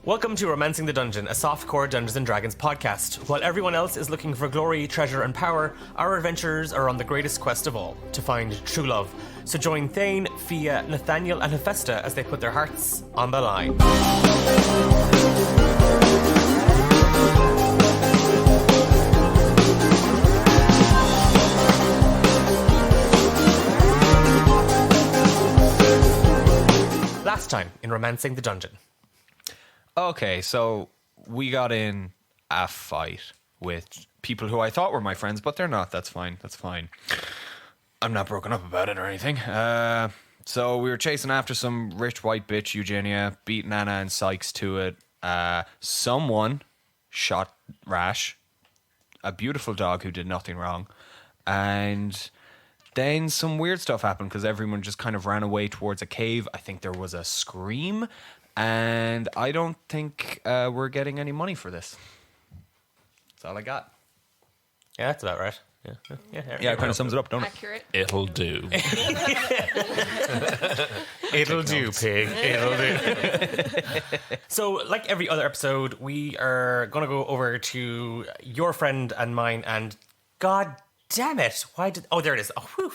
Welcome to Romancing the Dungeon, a softcore Dungeons & Dragons podcast. While everyone else is looking for glory, treasure and power, our adventurers are on the greatest quest of all, to find true love. So join Thane, Fia, Nathaniel and Hephaesta as they put their hearts on the line. Last time in Romancing the Dungeon. Okay, so we got in a fight with people who I thought were my friends, but they're not. That's fine. I'm not broken up about it or anything. So we were chasing after some rich white bitch, Eugenia, beat Nana and Sykes to it. Someone shot Rash, a beautiful dog who did nothing wrong. And then some weird stuff happened because everyone just kind of ran away towards a cave. I think there was a scream. And I don't think we're getting any money for this. That's all I got. Yeah, that's about right. Yeah, it kind of sums it up, don't it? Accurate. It'll do. It'll do, pig. It'll do. So, like every other episode, we are going to go over to your friend and mine, and God damn it, oh, there it is. Oh, whew.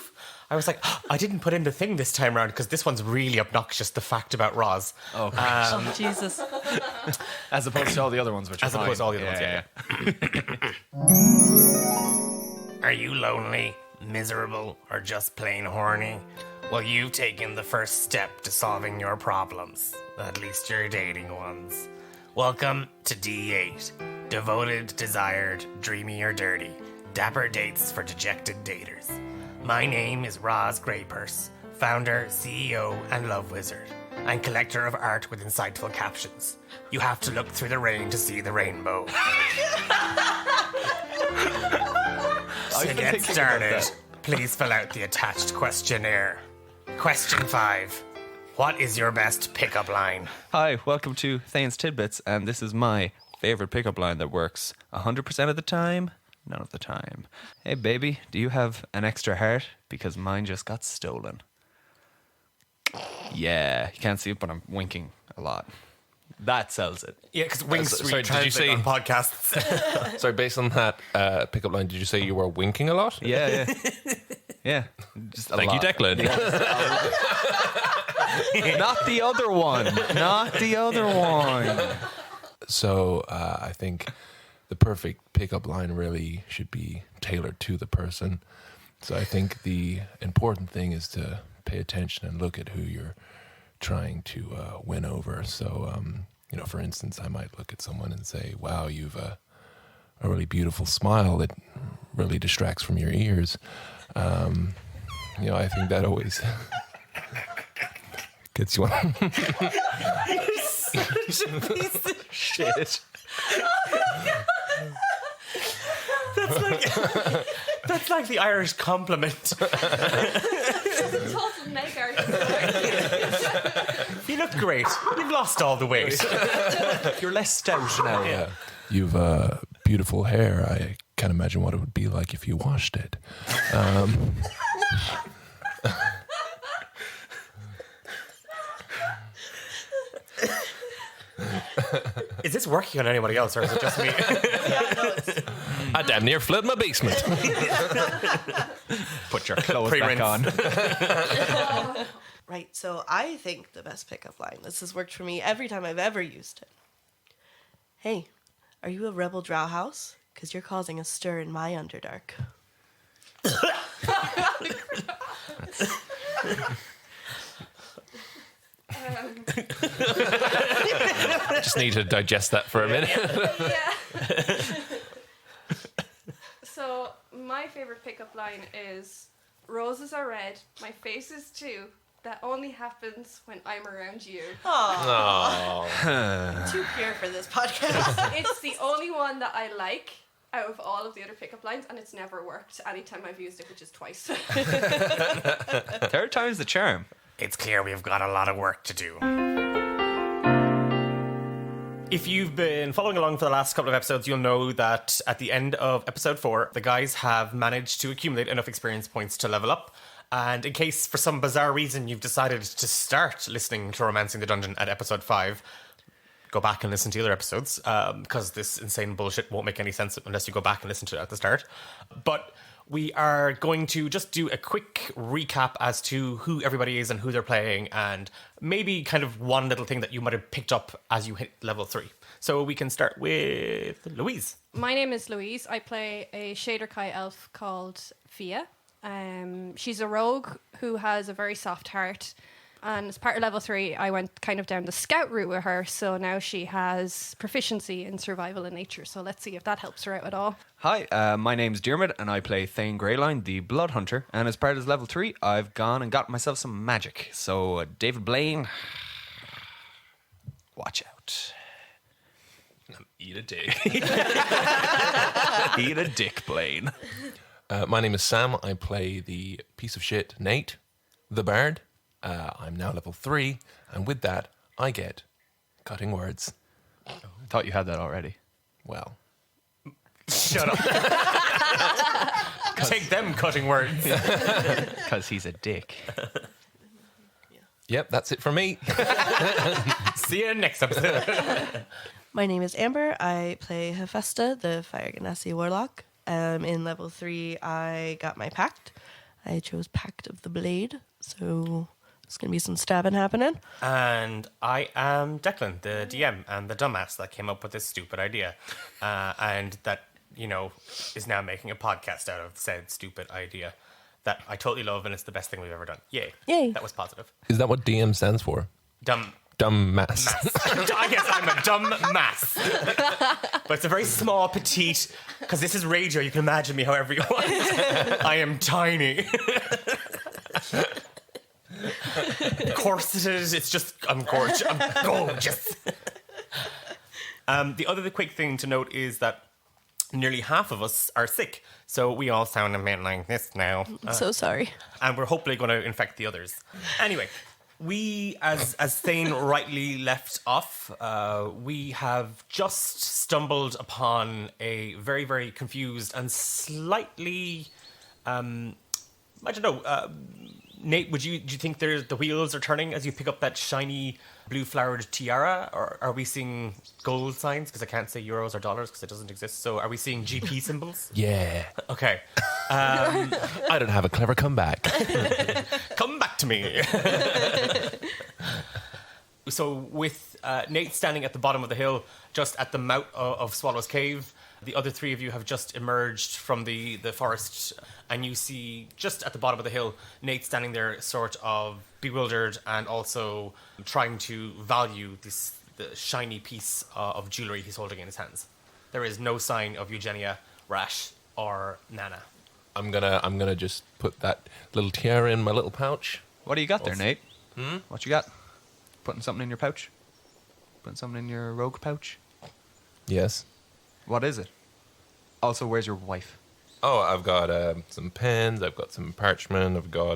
I was like, I didn't put in the thing this time around because this one's really obnoxious, the fact about Roz. Oh, Jesus. as opposed to all the other ones, which are As opposed to all the other ones, yeah. Are you lonely, miserable, or just plain horny? Well, you've taken the first step to solving your problems. At least your dating ones. Welcome to D8. Devoted, desired, dreamy or dirty. Dapper dates for dejected daters. My name is Roz Greypurse, founder, CEO, and love wizard. I'm collector of art with insightful captions. You have to look through the rain to see the rainbow. To get started, please fill out the attached questionnaire. Question 5. What is your best pickup line? Hi, welcome to Thane's Tidbits, and this is my favorite pickup line that works 100% of the time, none of the time. Hey, baby, do you have an extra heart? Because mine just got stolen. Yeah, you can't see it, but I'm winking a lot. That sells it. Yeah, because Wings sorry, did you say on podcasts? Sorry, based on that pickup line, did you say you were winking a lot? Yeah. Yeah. Just a Thank you, lot. Declan. Not the other one. Not the other one. So I think the perfect pickup line really should be tailored to the person. So I think the important thing is to pay attention and look at who you're trying to win over. So, for instance, I might look at someone and say, wow, you've a really beautiful smile that really distracts from your ears. I think that always gets you on. You're such a piece of Shit. That's like the Irish compliment. Total make You look great. You've lost all the weight. You're less stout now. Yeah. You've beautiful hair. I can't imagine what it would be like if you washed it. Is this working on anybody else, or is it just me? I damn near flooded my basement. Put your clothes Pre-rinse. back on. Right, so I think the best pickup line, this has worked for me every time I've ever used it. Hey, are you a rebel drow house? Because you're causing a stir in my Underdark. Just need to digest that for a minute. Yeah. So my favorite pickup line is, roses are red, my face is too. That only happens when I'm around you. Oh. Too pure for this podcast. It's the only one that I like out of all of the other pickup lines, and it's never worked anytime I've used it, which is twice. Third time's the charm. It's clear we've got a lot of work to do. If you've been following along for the last couple of episodes, you'll know that at the end of episode 4, the guys have managed to accumulate enough experience points to level up. And in case, for some bizarre reason, you've decided to start listening to Romancing the Dungeon at episode 5, go back and listen to the other episodes, because this insane bullshit won't make any sense unless you go back and listen to it at the start. But we are going to just do a quick recap as to who everybody is and who they're playing, and maybe kind of one little thing that you might have picked up as you hit level 3. So we can start with Louise. My name is Louise. I play a Shader Kai elf called Fia. She's a rogue who has a very soft heart. And as part of level 3, I went kind of down the scout route with her. So now she has proficiency in survival and nature. So let's see if that helps her out at all. Hi, my name's Diarmid, and I play Thane Greyline, the Blood Hunter. And as part of level 3, I've gone and got myself some magic. So, David Blaine, watch out. Eat a dick. Eat a dick, Blaine. My name is Sam. I play the piece of shit Nate, the Bard. I'm now level 3, and with that, I get cutting words. I thought you had that already. Well, Shut up. Take them cutting words. Because he's a dick. yep, that's it for me. See you next episode. My name is Amber. I play Hephaesta, the Fire Ganassi Warlock. In level 3, I got my Pact. I chose Pact of the Blade, so there's going to be some stabbing happening. And I am Declan, the DM and the dumbass that came up with this stupid idea. And that, is now making a podcast out of said stupid idea that I totally love, and it's the best thing we've ever done. Yay. Yay. That was positive. Is that what DM stands for? Dumb Mass. I guess I'm a dumb mass. But it's a very small, petite, because this is radio, you can imagine me however you want. I am tiny. Corseted, it's just, I'm gorgeous. I'm gorgeous. The other quick thing to note is that nearly half of us are sick, so we all sound a bit like this now. I'm so sorry. And we're hopefully going to infect the others. Anyway, we, as Thane rightly left off, we have just stumbled upon a very, very confused and slightly, I don't know, Nate, do you think the wheels are turning as you pick up that shiny blue-flowered tiara? Or are we seeing gold signs? Because I can't say euros or dollars because it doesn't exist. So are we seeing GP symbols? Yeah. Okay. I don't have a clever comeback. Come back to me. So with Nate standing at the bottom of the hill, just at the mouth of Swallow's Cave, the other 3 of you have just emerged from the forest, and you see just at the bottom of the hill, Nate standing there sort of bewildered and also trying to value the shiny piece of jewellery he's holding in his hands. There is no sign of Eugenia, Rash, or Nana. I'm gonna just put that little tiara in my little pouch. What do you got there, Nate? What you got? Putting something in your pouch? Putting something in your rogue pouch? Yes. What is it? Also, where's your wife? Oh, I've got some pens. I've got some parchment. I've got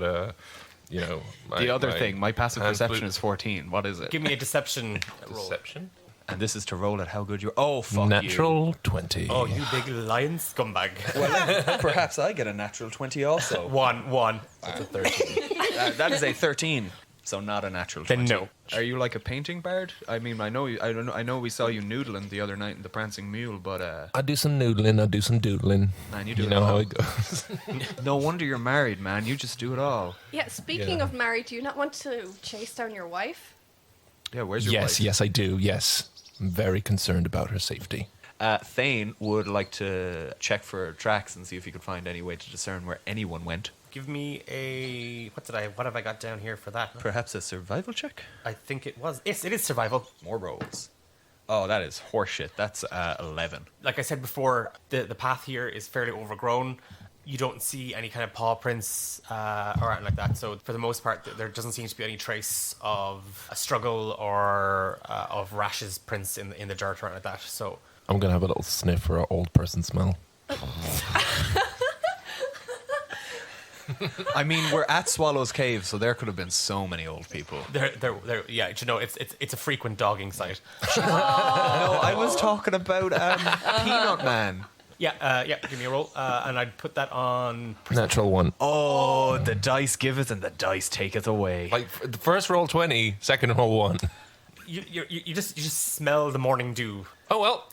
The other thing, my passive perception is 14. What is it? Give me a deception roll. Deception. And this is to roll at how good you're. Oh, fuck Natural 20. Oh, you big lion scumbag. you. Perhaps I get a natural 20 also. One. That's a 13. That is a 13. So not a natural 20. Then no. Are you like a painting bard? I mean, I know we saw you noodling the other night in the Prancing Mule, but I do some noodling. I do some doodling. Man, you do You it know how all. it goes. No wonder you're married, man. You just do it all. Yeah, speaking Yeah. of married, do you not want to chase down your wife? Yeah, where's your wife? Yes, I do. Yes. I'm very concerned about her safety. Thane would like to check for tracks and see if he could find any way to discern where anyone went. Give me a... What have I got down here for that? Perhaps a survival check? I think it was... Yes, it is survival. More rolls. Oh, that is horseshit. That's 11. Like I said before, the path here is fairly overgrown. You don't see any kind of paw prints or anything like that. So for the most part, there doesn't seem to be any trace of a struggle or of Rash's prints in the dirt or anything like that. So I'm going to have a little sniff for an old person smell. I mean, we're at Swallow's Cave, so there could have been so many old people. yeah, it's a frequent dogging site. No, I was talking about Peanut Man. Yeah, give me a roll. And I'd put that on... Natural 1. Oh, the dice giveth and the dice taketh away. Like, the first roll 20, second roll 1. You just smell the morning dew. Oh, well.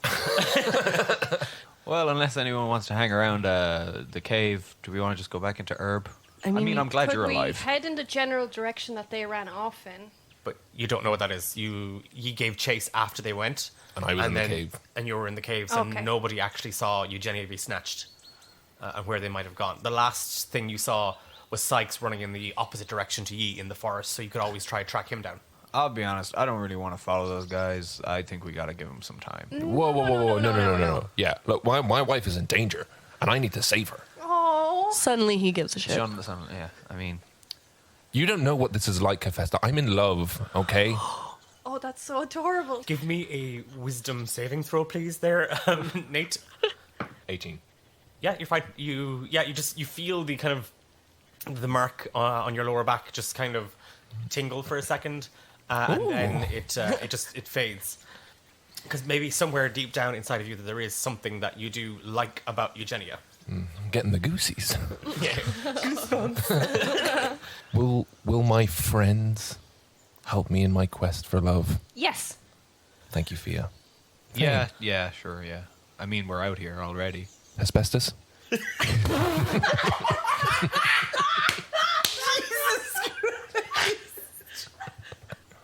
Well, unless anyone wants to hang around the cave, do we want to just go back into Herb? I mean, I'm glad Could you're we alive. head in the general direction that they ran off in? But you don't know what that is. You gave chase after they went. And I was in the cave. And you were in the caves, Okay. and nobody actually saw Eugenia be snatched and where they might have gone. The last thing you saw was Sykes running in the opposite direction to ye in the forest, so you could always try to track him down. I'll be honest, I don't really want to follow those guys. I think we got to give them some time. Whoa. No. Yeah, look, my wife is in danger, and I need to save her. Oh, Suddenly he gives a shit. John, yeah, I mean, You don't know what this is like, Hephaesta. I'm in love, okay? oh, that's so adorable. Give me a wisdom saving throw, please, there, Nate. 18. Yeah, you're fine. You feel the kind of the mark on your lower back just kind of tingle for a second, and then it fades. Because maybe somewhere deep down inside of you there is something that you do like about Eugenia. I'm getting the goosies. Yeah. Will my friends help me in my quest for love? Yes. Thank you, Fia. yeah, sure, yeah. I mean, we're out here already. Asbestos?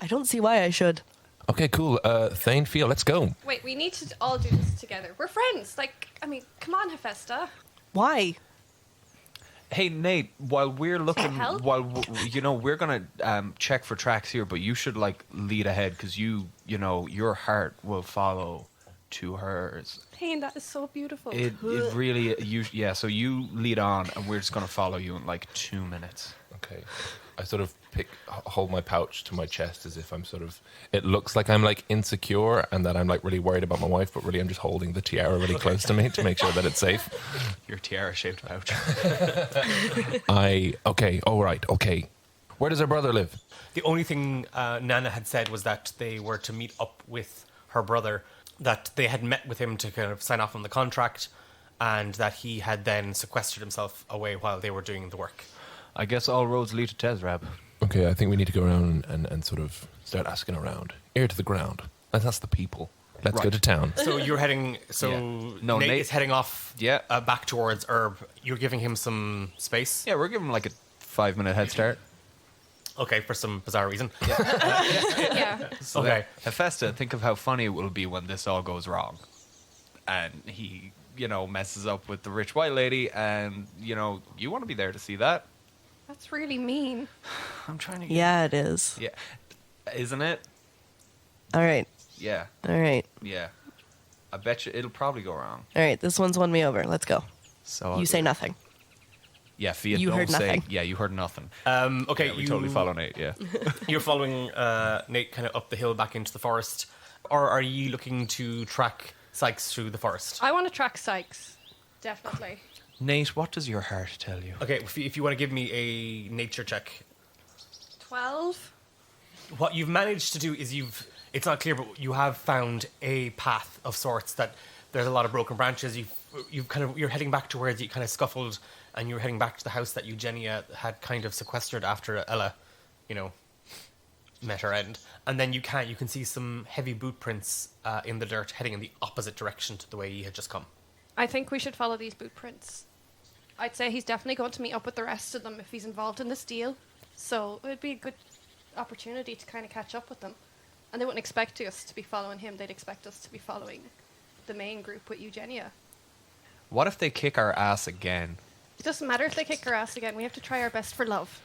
I don't see why I should. Okay, cool. Thane, Fia, let's go. Wait, we need to all do this together. We're friends. Come on, Hephaesta. Why? Hey, Nate, while we're looking, help? we're going to check for tracks here, but you should, lead ahead, because your heart will follow to hers. Thane, that is so beautiful. It really, so you lead on, and we're just going to follow you in 2 minutes. Okay. I sort of hold my pouch to my chest as if I'm it looks like I'm insecure and that I'm really worried about my wife, but really I'm just holding the tiara really close to me to make sure that it's safe. Your tiara-shaped pouch. Okay. Where does her brother live? The only thing Nana had said was that they were to meet up with her brother, that they had met with him to kind of sign off on the contract, and that he had then sequestered himself away while they were doing the work. I guess all roads lead to Tezrab. Okay, I think we need to go around and sort of start asking around. Ear to the ground. Let's ask the people. Let's go Right. to town. So you're heading. So Yeah. No, Nate Nate- is heading off. Yeah. Back towards Herb. You're giving him some space. Yeah, we're giving him a 5-minute head start. Okay, for some bizarre reason. Yeah. So Okay. Hephaesta, think of how funny it will be when this all goes wrong. And he, messes up with the rich white lady, and, you want to be there to see that. That's really mean. I'm trying to get... Yeah, it is. Yeah. Isn't it? All right. Yeah. All right. Yeah. I bet you it'll probably go wrong. All right. This one's won me over. Let's go. So You say nothing. Yeah, Fia, You don't heard say... nothing. Yeah, you heard nothing. Okay, Yeah, we totally follow Nate, yeah. You're following Nate kind of up the hill back into the forest, or are you looking to track Sykes through the forest? I want to track Sykes. Definitely. Nate, what does your heart tell you? Okay, if you want to give me a nature check. 12. What you've managed to do is it's not clear, but you have found a path of sorts that there's a lot of broken branches. You're heading back to where you kind of scuffled, and you're heading back to the house that Eugenia had kind of sequestered after Ella, met her end. And then you can see some heavy boot prints in the dirt heading in the opposite direction to the way you had just come. I think we should follow these boot prints. I'd say he's definitely going to meet up with the rest of them if he's involved in this deal. So it would be a good opportunity to kind of catch up with them. And they wouldn't expect us to be following him. They'd expect us to be following the main group with Eugenia. What if they kick our ass again? It doesn't matter if they kick our ass again. We have to try our best for love.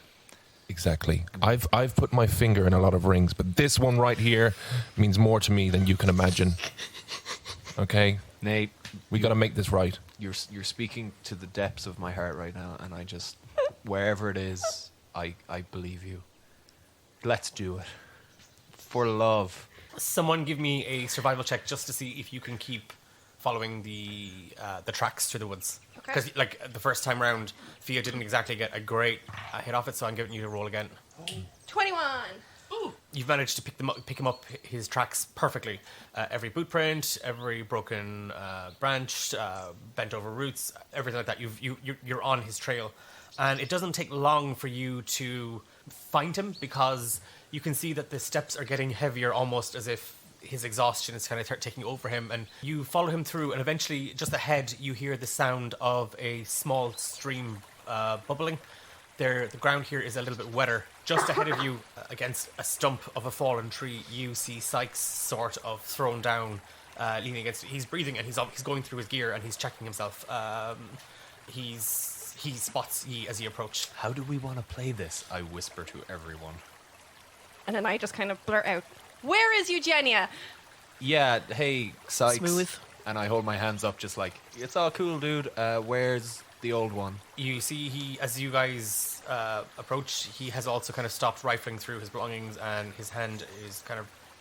Exactly. I've put my finger in a lot of rings, but this one right here means more to me than you can imagine. Okay? Nate, We got to make this right. you're speaking to the depths of my heart right now, and I just, wherever it is, I believe you. Let's do it. For love. Someone give me a survival check just to see if you can keep following the tracks through the woods. Okay. Because the first time round, Fia didn't exactly get a great hit off it, so I'm giving you to roll again. 21. You've managed to pick him up his tracks perfectly. Every boot print, every broken branch, bent over roots, everything like that. You're on his trail, and it doesn't take long for you to find him because you can see that the steps are getting heavier, almost as if his exhaustion is kind of taking over him. And you follow him through, and eventually, just ahead, you hear the sound of a small stream bubbling. The ground here is a little bit wetter. Just ahead of you, against a stump of a fallen tree, you see Sykes sort of thrown down, leaning against it. He's breathing, and he's going through his gear, and he's checking himself. He spots ye as you approach. How do we want to play this? I whisper to everyone. And then I just kind of blurt out, "Where is Eugenia?" Yeah, hey, Sykes. Smooth. And I hold my hands up just like, it's all cool, dude. Where's the old one? You see, as you guys approach, he has also kind of stopped rifling through his belongings, and his hand is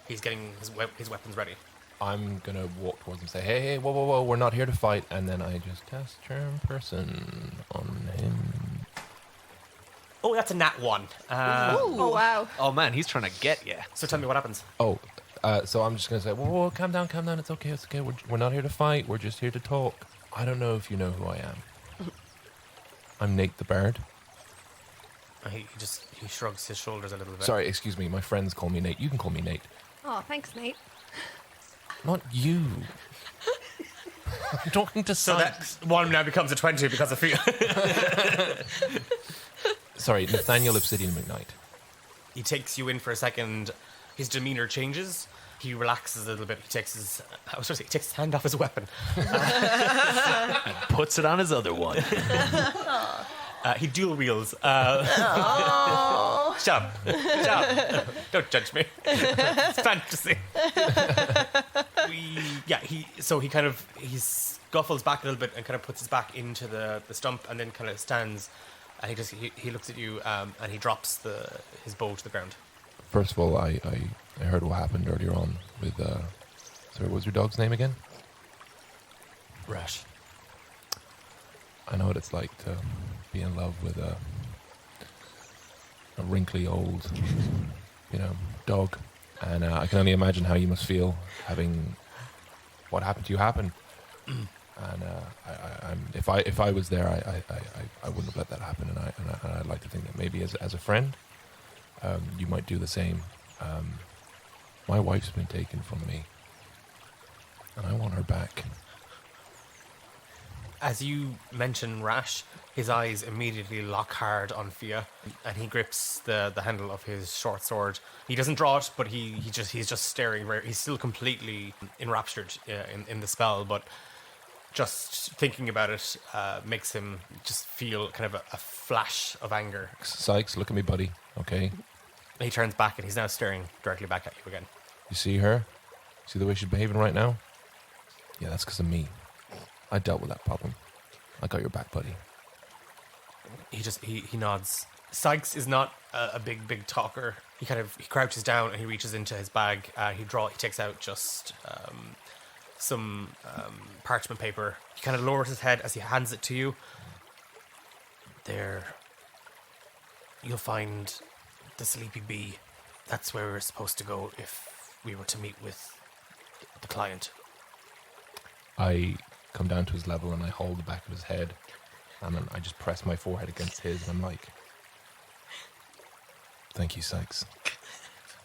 he's getting his weapons ready. I'm gonna walk towards him and say, hey, whoa, we're not here to fight. And then I just cast Charm Person on him. Oh, that's a nat 1. Oh, wow. Oh man, he's trying to get you. So tell me what happens. Oh, so I'm just gonna say, whoa, calm down. It's okay. We're not here to fight. We're just here to talk. I don't know if you know who I am. I'm Nate the Bard. He shrugs his shoulders a little bit. Sorry, excuse me. My friends call me Nate. You can call me Nate. Oh, thanks, Nate. Not you. I'm talking to So Sykes. that 1 now becomes a 20 because of Fia. Sorry, Nathaniel Obsidian McKnight. He takes you in for a second. His demeanor changes. He relaxes a little bit. He takes his hand off his weapon. Puts it on his other one. He dual wields. Shut up. Don't judge me. It's fantasy. He scuffles back a little bit and kind of puts his back into the stump, and then kind of stands, and he looks at you, and he drops his bow to the ground. First of all, I heard what happened earlier on with, sorry, what was your dog's name again? Rash. I know what it's like to be in love with a wrinkly old, dog. And I can only imagine how you must feel having what happened to you happen. And if I was there, I wouldn't have let that happen. And I'd like to think that maybe as a friend, you might do the same. My wife's been taken from me, and I want her back. As you mention Rash, his eyes immediately lock hard on Fia, and he grips the handle of his short sword. He doesn't draw it, but he's just staring. He's still completely enraptured in the spell, but just thinking about it makes him just feel kind of a flash of anger. Sykes, look at me, buddy. Okay, He turns back, and he's now staring directly back at you again. you see her? See the way she's behaving right now? Yeah, that's because of me. I dealt with that problem. I got your back, buddy. He nods. Sykes is not a big talker. He crouches down and he reaches into his bag. He takes out just some parchment paper. He kind of lowers his head as he hands it to you. There, you'll find the Sleepy Bee. That's where we're supposed to go if we were to meet with the client. I come down to his level and I hold the back of his head, and then I just press my forehead against his, and I'm like, thank you, Sykes.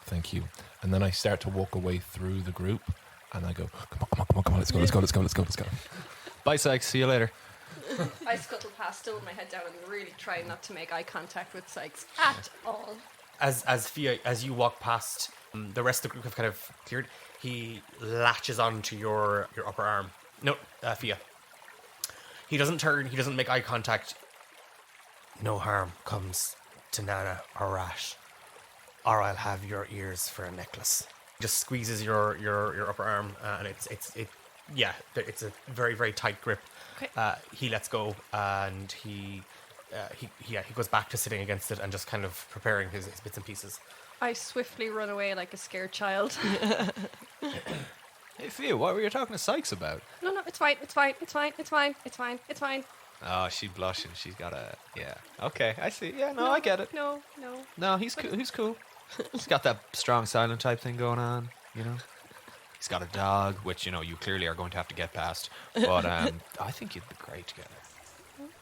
Thank you. And then I start to walk away through the group, and I go, come on, let's go. Bye, Sykes. See you later. I scuttle past, still with my head down, and really try not to make eye contact with Sykes at all. As Fia, as you walk past, the rest of the group have kind of cleared. He latches onto your upper arm. No, Fia. He doesn't turn. He doesn't make eye contact. No harm comes to Nana or Rash, or I'll have your ears for a necklace. He just squeezes your upper arm, and it's a very, very tight grip. Okay. He lets go, and he goes back to sitting against it and just kind of preparing his bits and pieces. I swiftly run away like a scared child. Hey, Fia, what were you talking to Sykes about? No, it's fine. Oh, she's blushing. She's got a... Yeah. Okay, I see. Yeah, no, I get it. No. No, he's cool. He's cool. He's got that strong silent type thing going on, He's got a dog, which, you clearly are going to have to get past. But I think you'd be great together.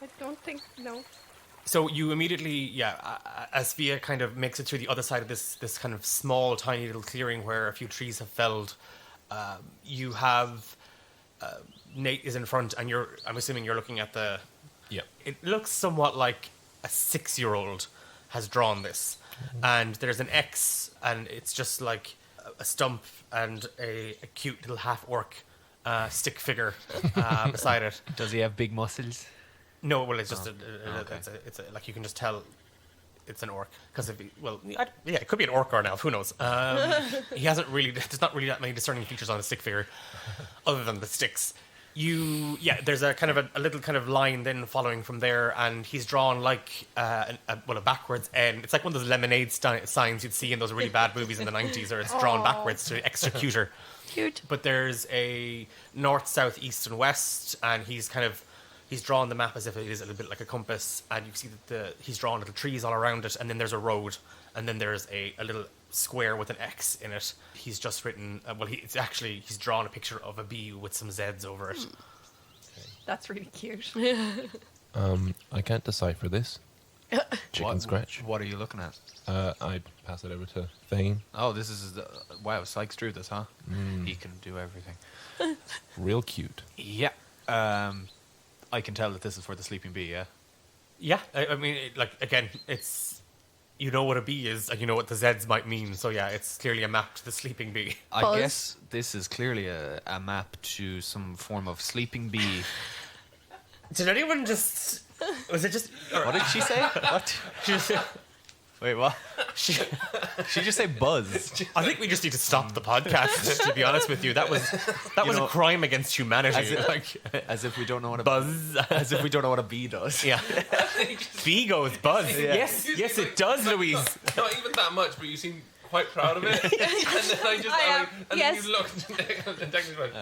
I don't think, no. So you immediately, as Fia kind of makes it through the other side of this kind of small, tiny little clearing where a few trees have felled, you have Nate is in front, and I'm assuming you're looking at the. Yeah. It looks somewhat like a 6-year-old has drawn this, and there's an X, and it's just like a stump and a cute little half orc stick figure beside it. Does he have big muscles? No, well, it's just okay. it's like you can just tell it's an orc because it could be an orc or an elf. Who knows? He hasn't really. There's not really that many discerning features on a stick figure, other than the sticks. There's a kind of a little kind of line then following from there, and he's drawn like a backwards N. It's like one of those lemonade signs you'd see in those really bad movies in the 90s, or it's drawn backwards to extra cuter. Cute. But there's a north, south, east, and west, and he's drawn the map as if it is a little bit like a compass, and you see that he's drawn little trees all around it, and then there's a road, and then there's a little square with an X in it. He's just written, he's drawn a picture of a bee with some Zs over it. That's really cute. I can't decipher this. Chicken scratch. What are you looking at? I'd pass it over to Thane. Oh, this is wow. Sykes drew this, huh? He can do everything. Real cute. Yeah. I can tell that this is for the sleeping bee. Yeah. Yeah, I mean, it's you know what a bee is, and you know what the Zs might mean. So yeah, it's clearly a map to the sleeping bee. I Buzz. guess this is clearly a map to some form of sleeping bee. Did anyone just? Was it just? What did she say? What? Wait, what? She just say buzz. I think we just need to stop the podcast. To be honest with you, that was a crime against humanity. As if we don't know what a Buzz. As if we don't know what a bee does. Yeah. Bee goes buzz. Yeah. Yes, it does, Louise. Not even that much, but you seem quite proud of it. And then Yes. then you looked and technically went,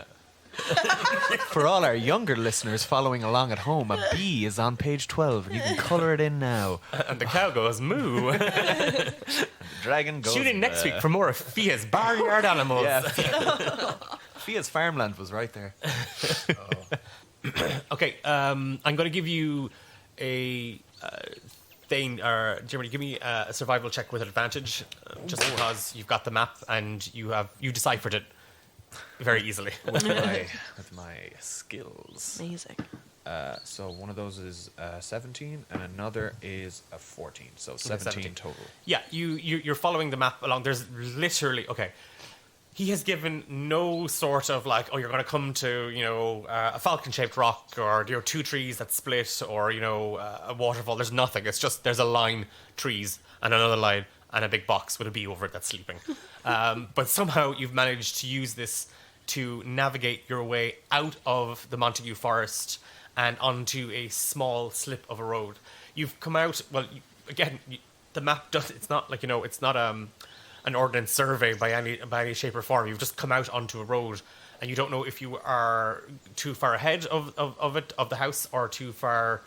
For all our younger listeners following along at home, a bee is on page 12, and you can colour it in now. And the cow goes moo. The dragon goes. Tune in next week for more of Fia's barnyard animals. Yeah. Fia's farmland was right there. Okay, I'm going to give you a Thane, or Jeremy, give me a survival check with advantage, just because you've got the map and you deciphered it very easily. With my skills. Amazing. So one of those is 17, and another is a 14. So 17 total. Yeah, you're following the map along. There's literally he has given no sort of like, you're going to come to a falcon-shaped rock, or 2 trees that split, or a waterfall. There's nothing. It's just there's a line, trees, and another line, and a big box with a bee over it that's sleeping. But somehow you've managed to use this to navigate your way out of the Montague Forest and onto a small slip of a road. You've come out, the map does, it's not like, it's not an ordnance survey by any shape or form. You've just come out onto a road, and you don't know if you are too far ahead of the house, or too far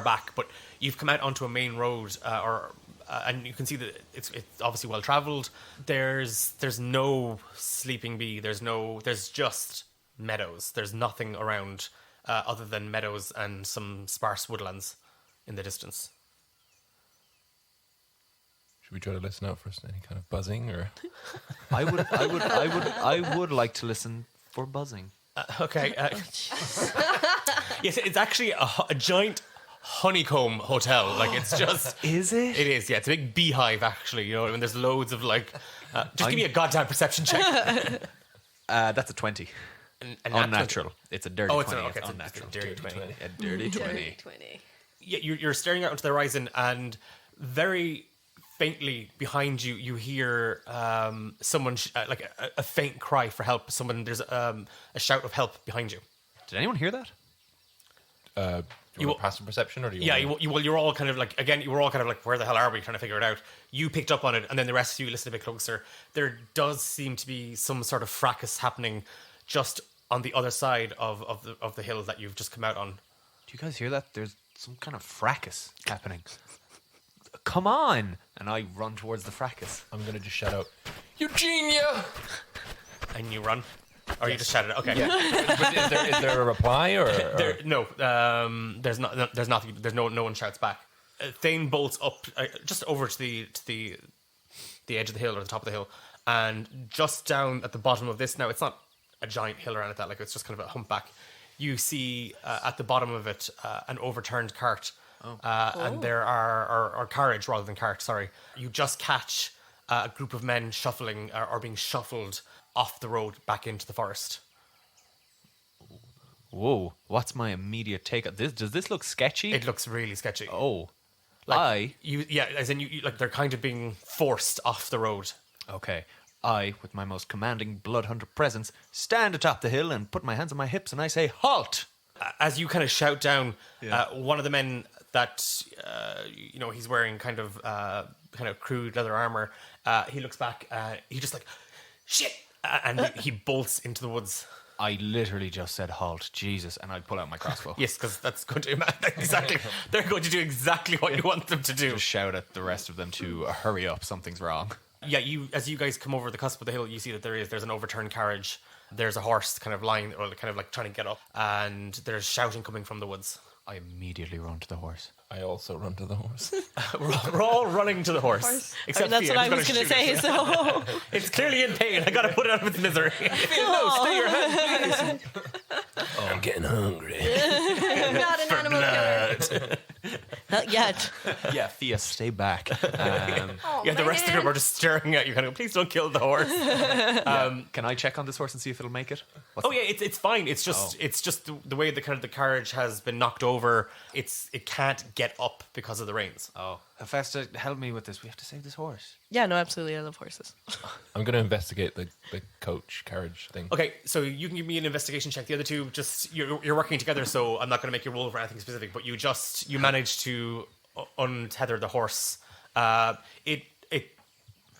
back. But you've come out onto a main road, and you can see that it's obviously well traveled. There's no sleeping bee. There's just meadows. There's nothing around other than meadows and some sparse woodlands in the distance. Should we try to listen out for any kind of buzzing or? I would like to listen for buzzing. Okay. Yes, it's actually a giant honeycomb hotel. Like, it's just. Is it? It is. Yeah, it's a big beehive. Actually, and there's loads of just give me a goddamn perception check. That's a 20. Unnatural. It's a dirty 20. Okay, it's unnatural. It's a dirty 20. A dirty 20. 20. Yeah, you're staring out into the horizon, and very faintly behind you, you hear someone like a faint cry for help. There's a shout of help behind you. Did anyone hear that? You want passive perception, or do you? Yeah, you're all kind of like, again, you were all kind of like, where the hell are we? Trying to figure it out. You picked up on it, and then the rest of you listen a bit closer. There does seem to be some sort of fracas happening just on the other side of the hill that you've just come out on. Do you guys hear that? There's some kind of fracas happening. Come on! And I run towards the fracas. I'm gonna just shout out, Eugenia! And you run. Or you just shouted it? Okay. But is there a reply or? There's not. There's nothing. There's no one shouts back. Thane bolts up just over to the edge of the hill or the top of the hill, and just down at the bottom of this. Now it's not a giant hill or anything like that. Like it's just kind of a humpback. You see at the bottom of it an overturned cart, and there are or carriage rather than cart. Sorry, you just catch a group of men shuffling or being shuffled off the road back into the forest. Whoa, what's my immediate take on this? Does this look sketchy? It looks really sketchy. Oh, As in you like they're kind of being forced off the road. Okay. I, with my most commanding bloodhunter presence, stand atop the hill and put my hands on my hips and I say, halt! As you kind of shout down, one of the men that he's wearing kind of crude leather armor. He looks back. He just like shit, and he bolts into the woods. I literally just said halt, Jesus, and I pull out my crossbow. Yes, because that's going to exactly. They're going to do exactly what you want them to do. Just shout at the rest of them to hurry up. Something's wrong. Yeah, as you guys come over the cusp of the hill, you see that there's an overturned carriage. There's a horse kind of lying, or kind of like trying to get up, and there's shouting coming from the woods. I immediately run to the horse. I also run to the horse. We're all running to the horse. Except that's Fia, what I who's was gonna going to shoot say. it. So It's clearly in pain. I gotta put it out of its misery. No, stay your hand. Oh, I'm getting hungry. Not an animal killer. not yet. Yeah, Fia, stay back. Oh, Yeah, the rest of the man. group are just staring at you, kind of, please don't kill the horse. Can I check on this horse and see if it'll make it? Oh yeah, it's fine. It's just the way the kind of the carriage has been knocked over. It can't get up because of the rains. Oh, Hephaesta, help me with this. We have to save this horse. Yeah, no, absolutely. I love horses. I'm going to investigate the coach carriage thing. Okay, so you can give me an investigation check. The other two, just you're working together, so I'm not going to make you roll for anything specific. But you manage to untether the horse. It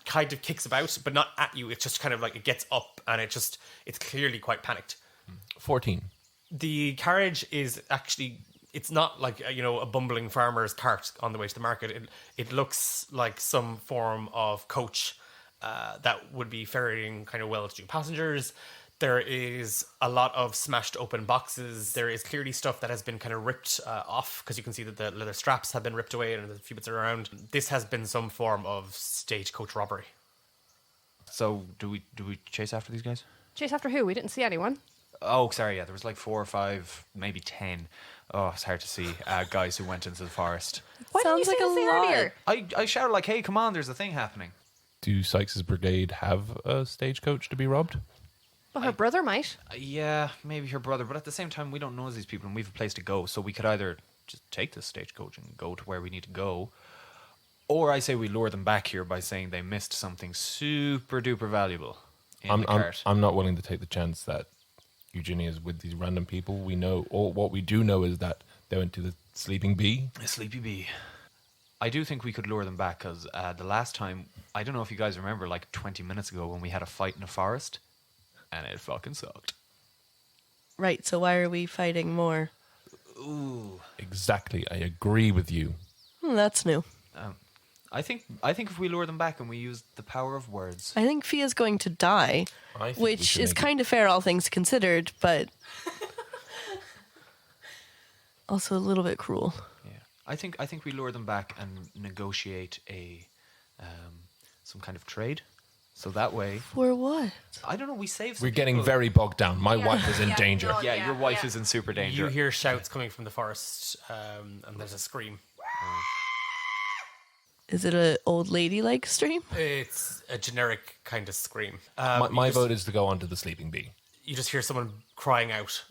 kind of kicks about, but not at you. It's just kind of like it gets up, and it's clearly quite panicked. 14. The carriage is actually. It's not like a bumbling farmer's cart on the way to the market. It looks like some form of coach that would be ferrying kind of well-to-do passengers. There is a lot of smashed open boxes. There is clearly stuff that has been kind of ripped off because you can see that the leather straps have been ripped away and there's a few bits around. This has been some form of stagecoach robbery. So, do we chase after these guys? Chase after who? We didn't see anyone. Oh, sorry, yeah, there was like 4 or 5, maybe 10. Oh, it's hard to see. Guys who went into the forest. Why didn't you Sounds say like a anything lot. earlier? I shouted like, hey, come on, there's a thing happening. Do Sykes' brigade have a stagecoach to be robbed? Well, her brother might. Yeah, maybe her brother, but at the same time, we don't know these people and we have a place to go, so we could either just take this stagecoach and go to where we need to go, or I say we lure them back here by saying they missed something super duper valuable in the cart. I'm not willing to take the chance that Eugenia is with these random people. We know, or what we do know is that they went to the Sleeping Bee. A sleepy bee. I do think we could lure them back because the last time, I don't know if you guys remember, like 20 minutes ago when we had a fight in a forest, and it fucking sucked. Right, so why are we fighting more? Ooh. Exactly. I agree with you. That's new. I think if we lure them back and we use the power of words. I think Fia's going to die, I think we which should is make it- kind of fair, all things considered, but also a little bit cruel. Yeah, I think we lure them back and negotiate a some kind of trade. So that way, For what? I don't know. We save. Some We're getting people. very bogged down. My wife is in Yeah, danger. no. Yeah, your wife Yeah. is in super danger. You hear shouts coming from the forest, and there's a scream. Is it an old lady-like stream? It's a generic kind of scream. My vote is to go on to the Sleeping Bee. You just hear someone crying out.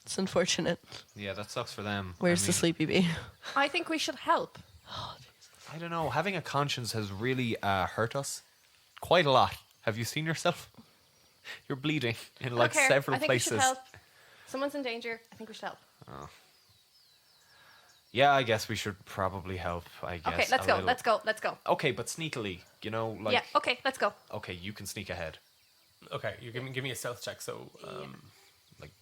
It's unfortunate. Yeah, that sucks for them. Where's I the mean, sleepy bee? I think we should help. I don't know. Having a conscience has really hurt us quite a lot. Have you seen yourself? You're bleeding in like I don't care. several I think places. we should help. Someone's in danger. I think we should help. Yeah, I guess we should probably help. I guess. Okay, let's a go. little. Let's go. Let's go. Okay, but sneakily, like. Yeah. Okay, let's go. Okay, you can sneak ahead. Okay, you give me a stealth check. So, Like,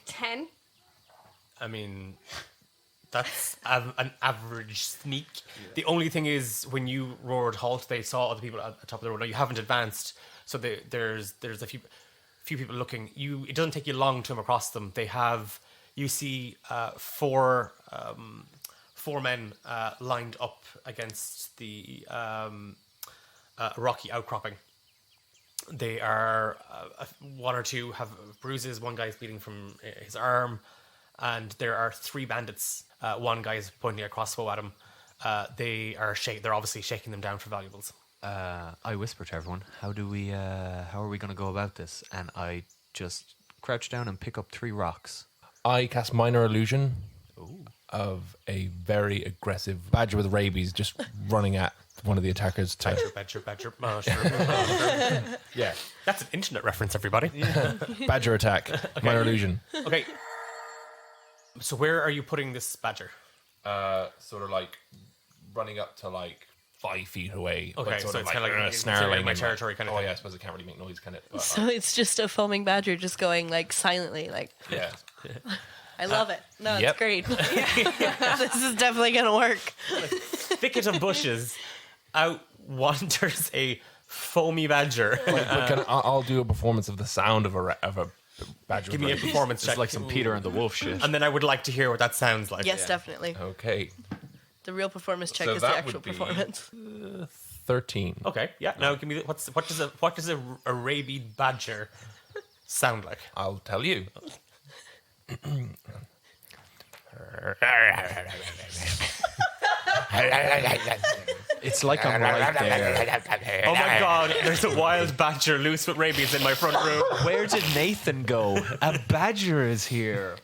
10. I mean, That's an average sneak. The only thing is, when you roared halt, they saw other people at the top of the road. Now, you haven't advanced, so there's a few people looking. It doesn't take you long to come across them. You see four men lined up against the rocky outcropping. They are one or two have bruises. One guy is bleeding from his arm, and there are three bandits. One guy is pointing a crossbow at him. They're obviously shaking them down for valuables. I whisper to everyone, how are we going to go about this? And I just crouch down and pick up 3 rocks. I cast Minor Illusion of a very aggressive badger with rabies just running at one of the attackers. Badger. Yeah. That's an internet reference, everybody. Badger attack. Minor Illusion. Okay. So where are you putting this badger? Sort of like running up to like 5 feet away. Okay, so it's kind of like snarling in my territory kind of Oh thing. yeah, I suppose it can't really make noise, can it? But, So it's just a foaming badger just going like silently, like, yeah. I love it. No, Yep. it's great. This is definitely going to work. Thicket of bushes, out wanders a foamy badger. I'll do a performance of the sound of a badger. Give me a performance check. It's like some Peter and the Wolf shit. And then I would like to hear what that sounds like. Yes, definitely. Okay. The real performance check So is the that actual would be- performance. 13. Okay. Yeah. Now give me what does a rabied badger sound like? I'll tell you. It's like I'm right there. Oh my God! There's a wild badger loose with rabies in my front room. Where did Nathan go? A badger is here.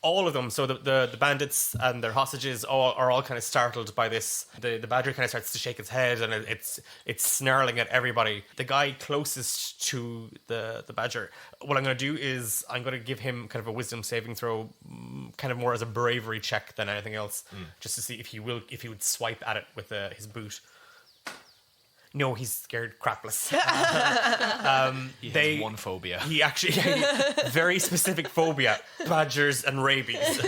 All of them. So the bandits and their hostages are all kind of startled by this. The badger kind of starts to shake its head and it's snarling at everybody. The guy closest to the badger, what I'm going to do is I'm going to give him kind of a wisdom saving throw, kind of more as a bravery check than anything else, just to see if he would swipe at it with his boot. No, he's scared crapless. He has one phobia. He actually, very specific phobia, badgers and rabies.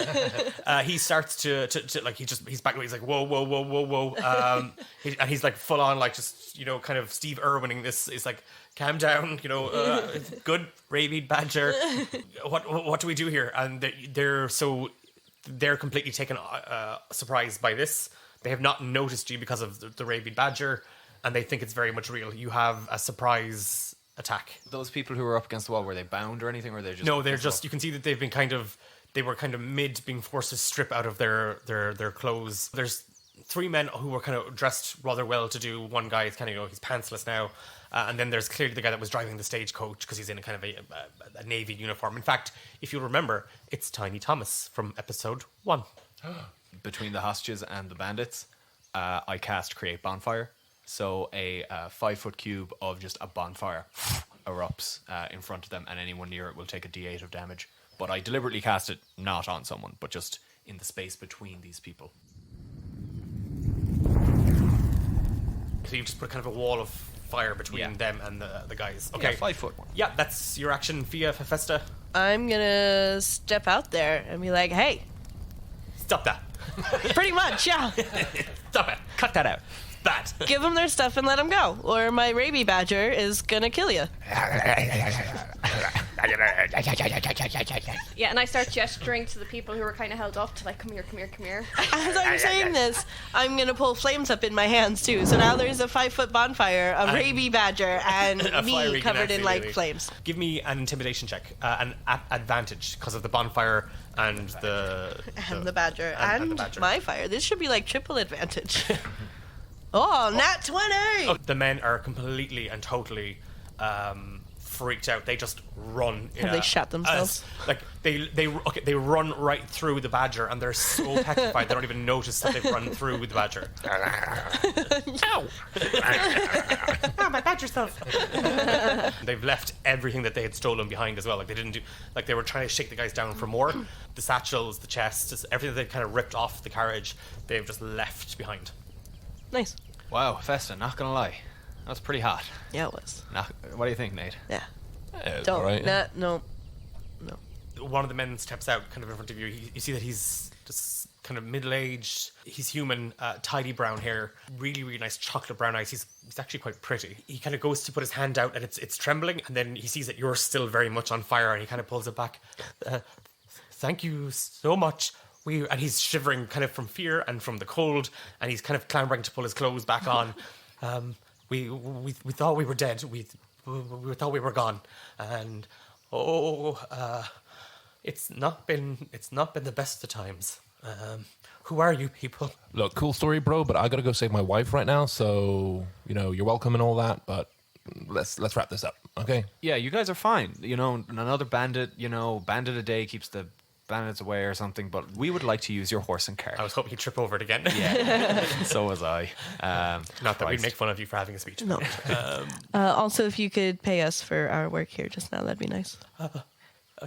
He starts to like, he's back, he's like, whoa. And he's like full on, like just, kind of Steve Irwining this. He's like, calm down, good rabied badger. What do we do here? And they're completely taken surprised by this. They have not noticed you because of the rabied badger. And they think it's very much real. You have a surprise attack. Those people who were up against the wall, were they bound or anything, or they just? No, they're just. You can see that they were kind of mid being forced to strip out of their clothes. There's 3 men who were kind of dressed rather well to do. One guy is kind of he's pantsless now, and then there's clearly the guy that was driving the stagecoach because he's in a kind of a navy uniform. In fact, if you'll remember, it's Tiny Thomas from episode 1. Between the hostages and the bandits, I cast Create Bonfire. So a 5-foot cube of just a bonfire erupts in front of them, and anyone near it will take a d8 of damage. But I deliberately cast it not on someone, but just in the space between these people. So you just put kind of a wall of fire between them and the guys. Okay, Yeah, 5-foot one. Yeah, that's your action, Fia and Hephaesta. I'm going to step out there and be like, hey, Stop that. pretty much, yeah. Stop it. Cut that out. That. Give them their stuff and let them go, or my rabies badger is going to kill you. Yeah, and I start gesturing to the people who were kind of held up to like, come here. As I'm saying this, I'm going to pull flames up in my hands, too. So now there's a 5-foot bonfire, a rabies badger, and A me fiery covered in, Ganassi like, lady. flames. Give me an intimidation check, an advantage because of the bonfire and the badger. and And, the badger. my fire. This should be, like, triple advantage. Oh, nat 20! The men are completely and totally freaked out. They just run. Have they shot themselves? They run right through the badger, and they're so petrified they don't even notice that they've run through the badger. Ow! Oh, my badger stuff! They've left everything that they had stolen behind as well. Like they didn't do. Like they were trying to shake the guys down for more. The satchels, the chests, everything they kind of ripped off the carriage, they've just left behind. Nice. Wow, Festa, not gonna lie. That was pretty hot. Yeah, it was. What do you think, Nate? Yeah. Yeah, it's Don't. all right. No. one of the men steps out kind of in front of you. You see that he's just kind of middle-aged. He's human, tidy brown hair, really, really nice chocolate brown eyes. He's actually quite pretty. He kind of goes to put his hand out and it's trembling, and then he sees that you're still very much on fire, and he kind of pulls it back. Thank you so much. And he's shivering kind of from fear and from the cold, and he's kind of clambering to pull his clothes back on. We thought we were dead. We thought we were gone, and it's not been the best of times. Who are you people? Look, cool story, bro, but I gotta go save my wife right now. So you're welcome and all that, but let's wrap this up, okay? Yeah, you guys are fine. Another bandit. Bandit a day keeps the bandits away or something. But we would like to use your horse and cart. I was hoping he'd trip over it again. Yeah, so was I. Not that we'd make fun of you for having a speech. No. Also, if you could pay us for our work here just now, that'd be nice.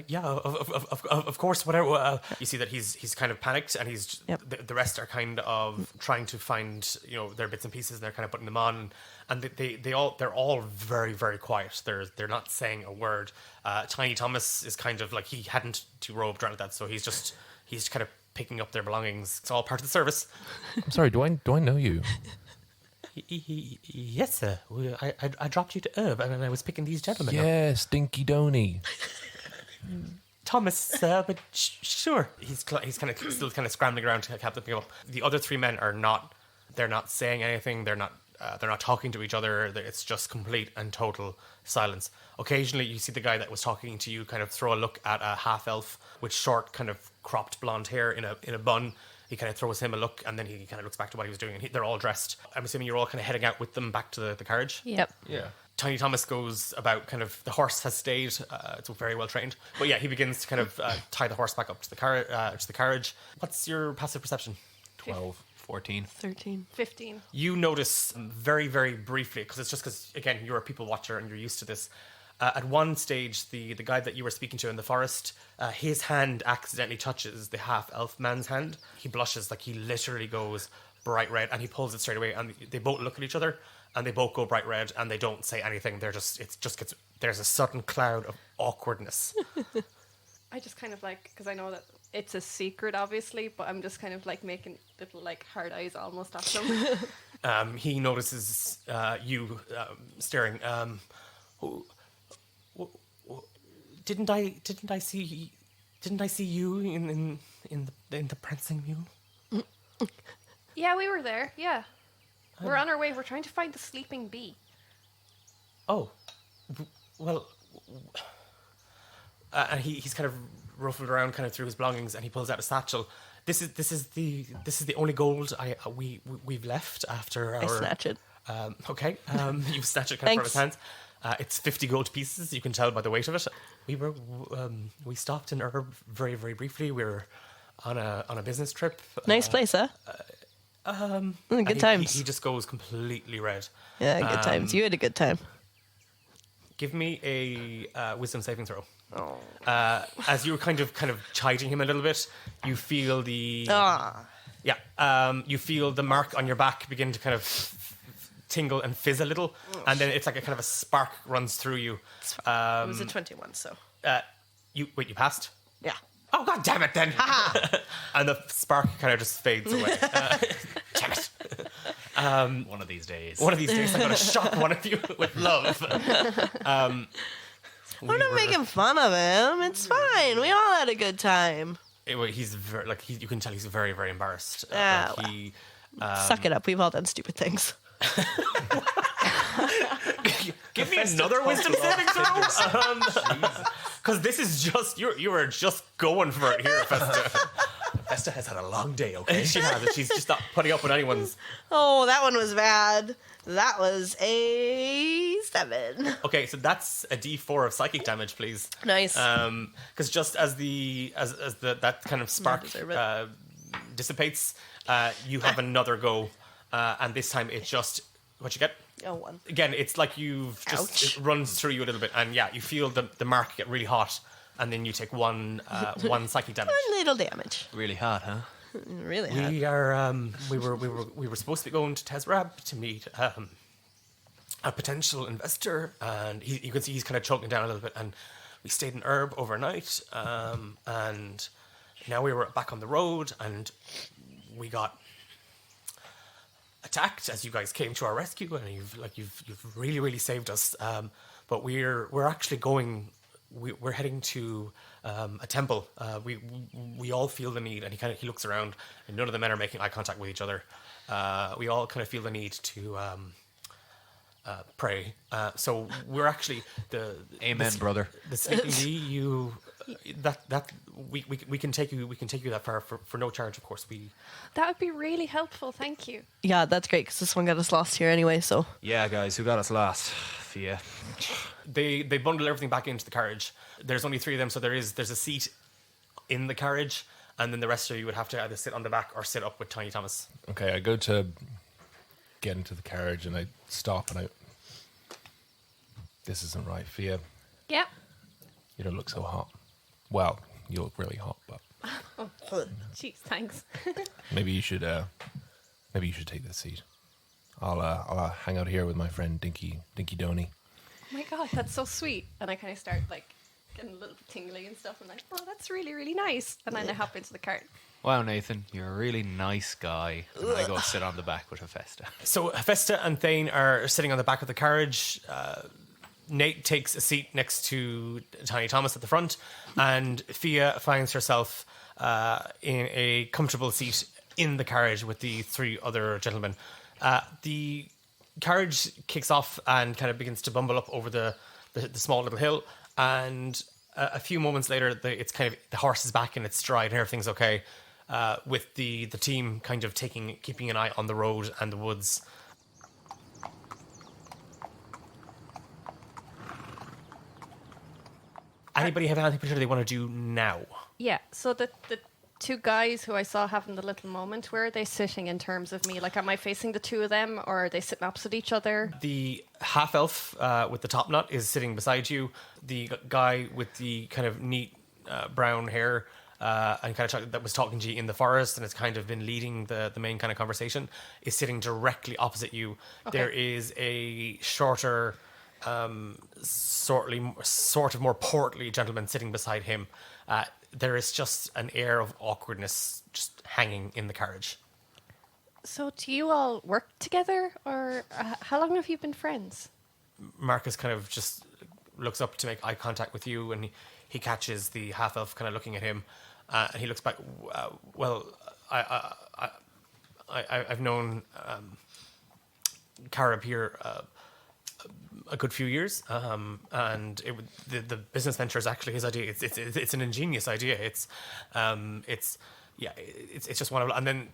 Yeah, of course. Whatever. You see that he's kind of panicked, and he's the rest are kind of trying to find their bits and pieces, and they're kind of putting them on, and they're all very, very quiet. They're not saying a word. Tiny Thomas is kind of like he hadn't derobed around that, so he's kind of picking up their belongings. It's all part of the service. I'm sorry, do I know you? Yes, sir. I dropped you to Herb, and I was picking these gentlemen up. Yeah, Stinky Donny. Thomas, sir, but sure. He's kind of still kind of scrambling around to help them pick up. The other three men are not. They're not saying anything. They're not talking to each other. It's just complete and total silence. Occasionally, you see the guy that was talking to you kind of throw a look at a half elf with short, kind of cropped blonde hair in a bun. He kind of throws him a look, and then he kind of looks back to what he was doing. And they're all dressed. I'm assuming you're all kind of heading out with them back to the carriage. Yep. Yeah. Tiny Thomas goes about kind of, the horse has stayed, it's very well trained. But yeah, he begins to kind of tie the horse back up to the carriage. What's your passive perception? 12, 14. 13. 15. You notice very, very briefly, because again, you're a people watcher and you're used to this. At one stage, the guy that you were speaking to in the forest, his hand accidentally touches the half-elf man's hand. He blushes, like he literally goes bright red, and he pulls it straight away, and they both look at each other, and they both go bright red, and they don't say anything. There's a sudden cloud of awkwardness. I just kind of because I know that it's a secret, obviously, but I'm just kind of making little hard eyes almost at them. He notices you staring. Didn't I see you in the prancing mule? Yeah, we were there. Yeah, we're on our way. We're trying to find the sleeping bee. Oh, well, and he's kind of ruffled around kind of through his belongings, and he pulls out a satchel. This is the only gold we've left after our. I snatch it. Okay, you snatch it kind of from his hands. It's 50 gold pieces. You can tell by the weight of it. We stopped in Herb very, very briefly. We were on a business trip. Nice place, huh? Good times. He just goes completely red. Yeah, good times. You had a good time. Give me a wisdom saving throw. Oh. As you're kind of chiding him a little bit, you feel you feel the mark on your back begin to kind of tingle and fizz a little, and then it's like a kind of a spark runs through you. It was a 21, so. You passed? Yeah. Oh, god damn it then! And the spark kind of just fades away. Damn it. One of these days. I'm going to shock one of you with love. I'm not making fun of him. It's fine. We all had a good time. He's very, you can tell he's very, very embarrassed. Suck it up. We've all done stupid things. Give me another wisdom saving throw. Because this is just you are just going for it here, Hephaesta. Hephaesta has had a long day, okay? She has it. She's just not putting up with anyone's. Oh, that one was bad. That was a 7. Okay, so that's a D4 of psychic damage, please. Nice. Because just as that kind of spark dissipates, you have another go, and this time it just what you get. Oh, 1. Again, it's like you've just it runs through you a little bit, and yeah, you feel the mark get really hot, and then you take one psychic damage. One little damage. Really hot, huh? Really hot. We are we were supposed to be going to Tezrab to meet a potential investor, and you can see he's kind of choking down a little bit, and we stayed in Herb overnight, and now we were back on the road, and we got attacked as you guys came to our rescue, and you've really saved us. But we're actually we're heading to a temple. We all feel the need, and he looks around, and none of the men are making eye contact with each other. We all kind of feel the need to pray. So we're actually Amen, brother. The sleeping bee. We can take you that far for no charge, of course. That would be really helpful. Thank you. Yeah, that's great because this one got us lost here anyway. So Yeah, guys, who got us last? Fia. They bundle everything back into the carriage. There's only 3 of them, so there's a seat in the carriage, and then the rest of you would have to either sit on the back or sit up with Tiny Thomas. Okay, I go to get into the carriage and I stop and this isn't right, Fia. Yeah. You don't look so hot. Well, you look really hot, but Oh, jeez, thanks. maybe you should take this seat. I'll hang out here with my friend Dinky Donny. Oh my god, that's so sweet. And I kind of start like getting a little bit tingly and stuff. I'm like, oh, that's really, really nice. And then I hop into the cart. Wow, Nathan, you're a really nice guy. And I go sit on the back with Hephaesta. So Hephaesta and Thane are sitting on the back of the carriage. Nate takes a seat next to Tiny Thomas at the front, and Fia finds herself in a comfortable seat in the carriage with the 3 other gentlemen. The carriage kicks off and kind of begins to bumble up over the small little hill, and a few moments later, it's kind of the horse is back in its stride and everything's okay. With the team kind of keeping an eye on the road and the woods. Anybody have anything particular they want to do now? Yeah, so the 2 guys who I saw having the little moment, where are they sitting in terms of me? Like, am I facing the 2 of them, or are they sitting opposite each other? The half-elf with the top knot is sitting beside you. The guy with the kind of neat brown hair and kind of that was talking to you in the forest and has kind of been leading the main kind of conversation is sitting directly opposite you. Okay. There is a shorter, sort of more portly gentleman sitting beside him. There is just an air of awkwardness just hanging in the carriage. So do you all work together, or how long have you been friends? Marcus kind of just looks up to make eye contact with you, and he catches the half-elf kind of looking at him, and he looks back. Well, I've known Carib here a good few years, and the business venture is actually his idea. It's an ingenious idea. It's just one of, and then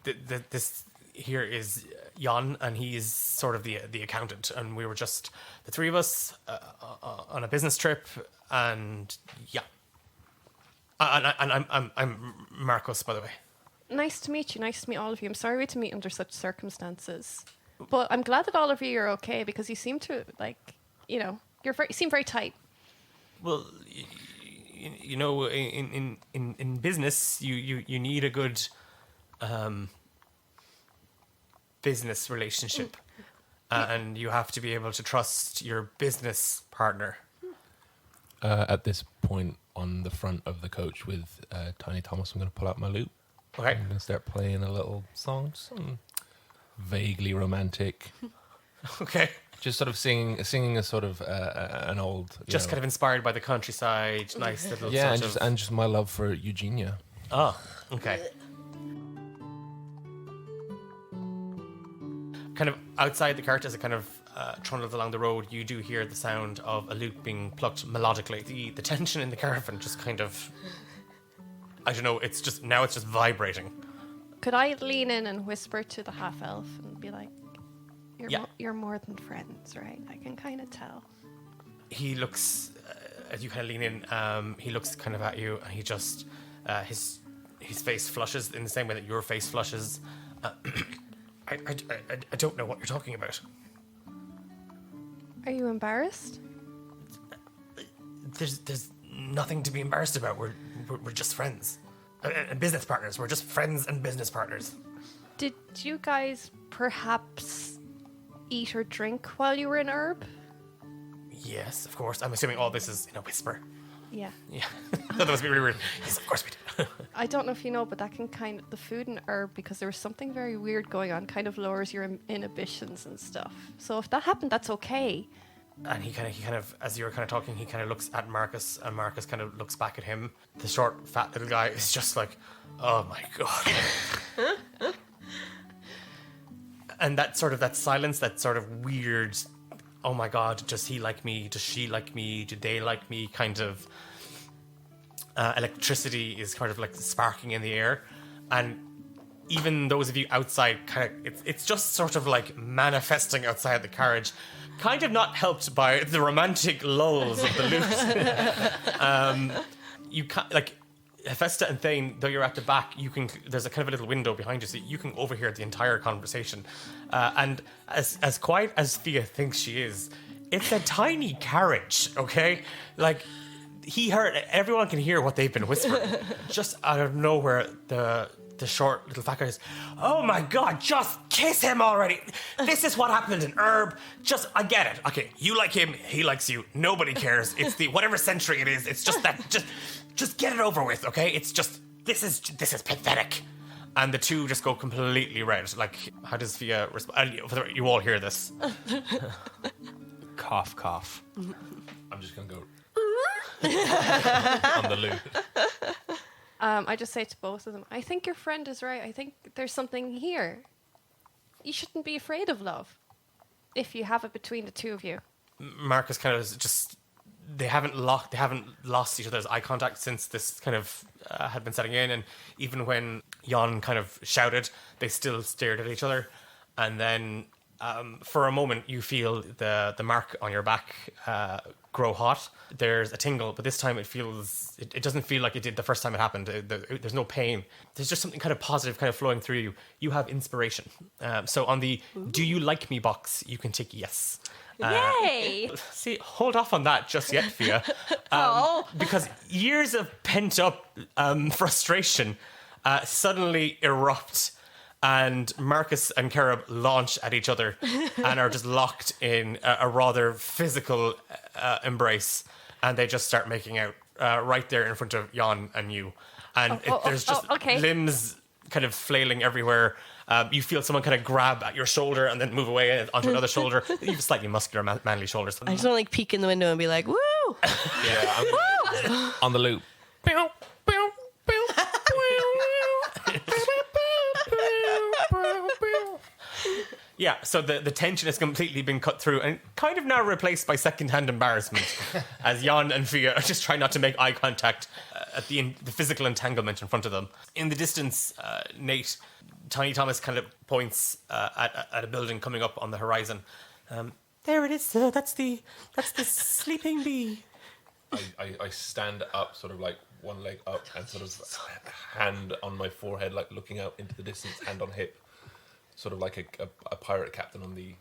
this here is Jan, and he's sort of the accountant, and we were just the 3 of us on a business trip, and yeah. And I'm Marcos, by the way. Nice to meet you. Nice to meet all of you. I'm sorry we had to meet under such circumstances, but I'm glad that all of you are okay, because you seem to you seem very tight. Well, you know, in business, you need a good business relationship, and you have to be able to trust your business partner. At this point on the front of the coach with Tiny Thomas, I'm going to pull out my lute. Okay. I'm going to start playing a little song, something vaguely romantic. Okay. Just sort of singing a sort of an old, Just kind of inspired by the countryside, nice little yeah, sort and just my love for Eugenia. Oh, okay. Kind of outside the cart, as it kind of trundles along the road, you do hear the sound of a lute being plucked melodically. The tension in the caravan just kind of, I don't know, it's just vibrating. Could I lean in and whisper to the half elf and be like, Yeah. You're more than friends, right? I can kind of tell. He looks, as you kind of lean in, he looks kind of at you, and he just, his face flushes in the same way that your face flushes. I don't know what you're talking about. Are you embarrassed? There's nothing to be embarrassed about. We're just friends, and business partners. We're just friends and business partners. Did you guys perhaps eat or drink while you were in Herb? Yes, of course. I'm assuming all this is in a whisper. Yeah. Yeah. That must be really weird. Yes, of course we do. I don't know if you know, but that can the food and herb, because there was something very weird going on, kind of lowers your inhibitions and stuff. So if that happened, that's okay. And he kind of, as you were kind of talking, he kind of looks at Marcus, and Marcus kind of looks back at him. The short, fat little guy is just like, oh my god. And that silence, that sort of weird, oh my god, does he like me? Does she like me? Do they like me? Kind of electricity is kind of like sparking in the air. And even those of you outside, kind of, it's just sort of like manifesting outside the carriage. Kind of not helped by the romantic lulls of the lute. You can't, like, Hephaesta and Thane, though you're at the back, there's a kind of a little window behind you, so you can overhear the entire conversation. And as quiet as Fia thinks she is, it's a tiny carriage, okay? Like, everyone can hear what they've been whispering. Just out of nowhere, the short little fat guy is, oh my god, just kiss him already. This is what happened in Herb. I get it. Okay, you like him, he likes you. Nobody cares. It's the whatever century it is. It's just that, just get it over with, okay? It's just, this is pathetic. And the two just go completely red. Like, how does Fia respond? You all hear this. Cough, cough. I'm just gonna go On the loop. I just say to both of them, I think your friend is right. I think there's something here. You shouldn't be afraid of love if you have it between the two of you. Marcus kind of just, they haven't lost each other's eye contact since this kind of had been setting in, and even when Jan kind of shouted, they still stared at each other. And then for a moment you feel the mark on your back grow hot. There's a tingle, but this time it doesn't feel like it did the first time it happened. There's no pain. There's just something kind of positive kind of flowing through you. You have inspiration. So on the do you like me box, you can tick yes. Yay! See, hold off on that just yet, Fia. Because years of pent-up frustration suddenly erupt, and Marcus and Kerub launch at each other and are just locked in a rather physical embrace, and they just start making out right there in front of Jan and you. And there's just okay. limbs kind of flailing everywhere. You feel someone kind of grab at your shoulder and then move away onto another shoulder. You have slightly muscular, manly shoulders. I just want to like peek in the window and be like, woo! Yeah, I'm on the loop. Yeah, so the tension has completely been cut through and kind of now replaced by second-hand embarrassment as Jan and Fia are just trying not to make eye contact at the physical entanglement in front of them. In the distance, Nate, Tiny Thomas kind of points at a building coming up on the horizon. There it is, sir. That's the sleeping bee. I stand up, sort of like one leg up, and sort of hand on my forehead, like looking out into the distance, hand on hip, sort of like a pirate captain on the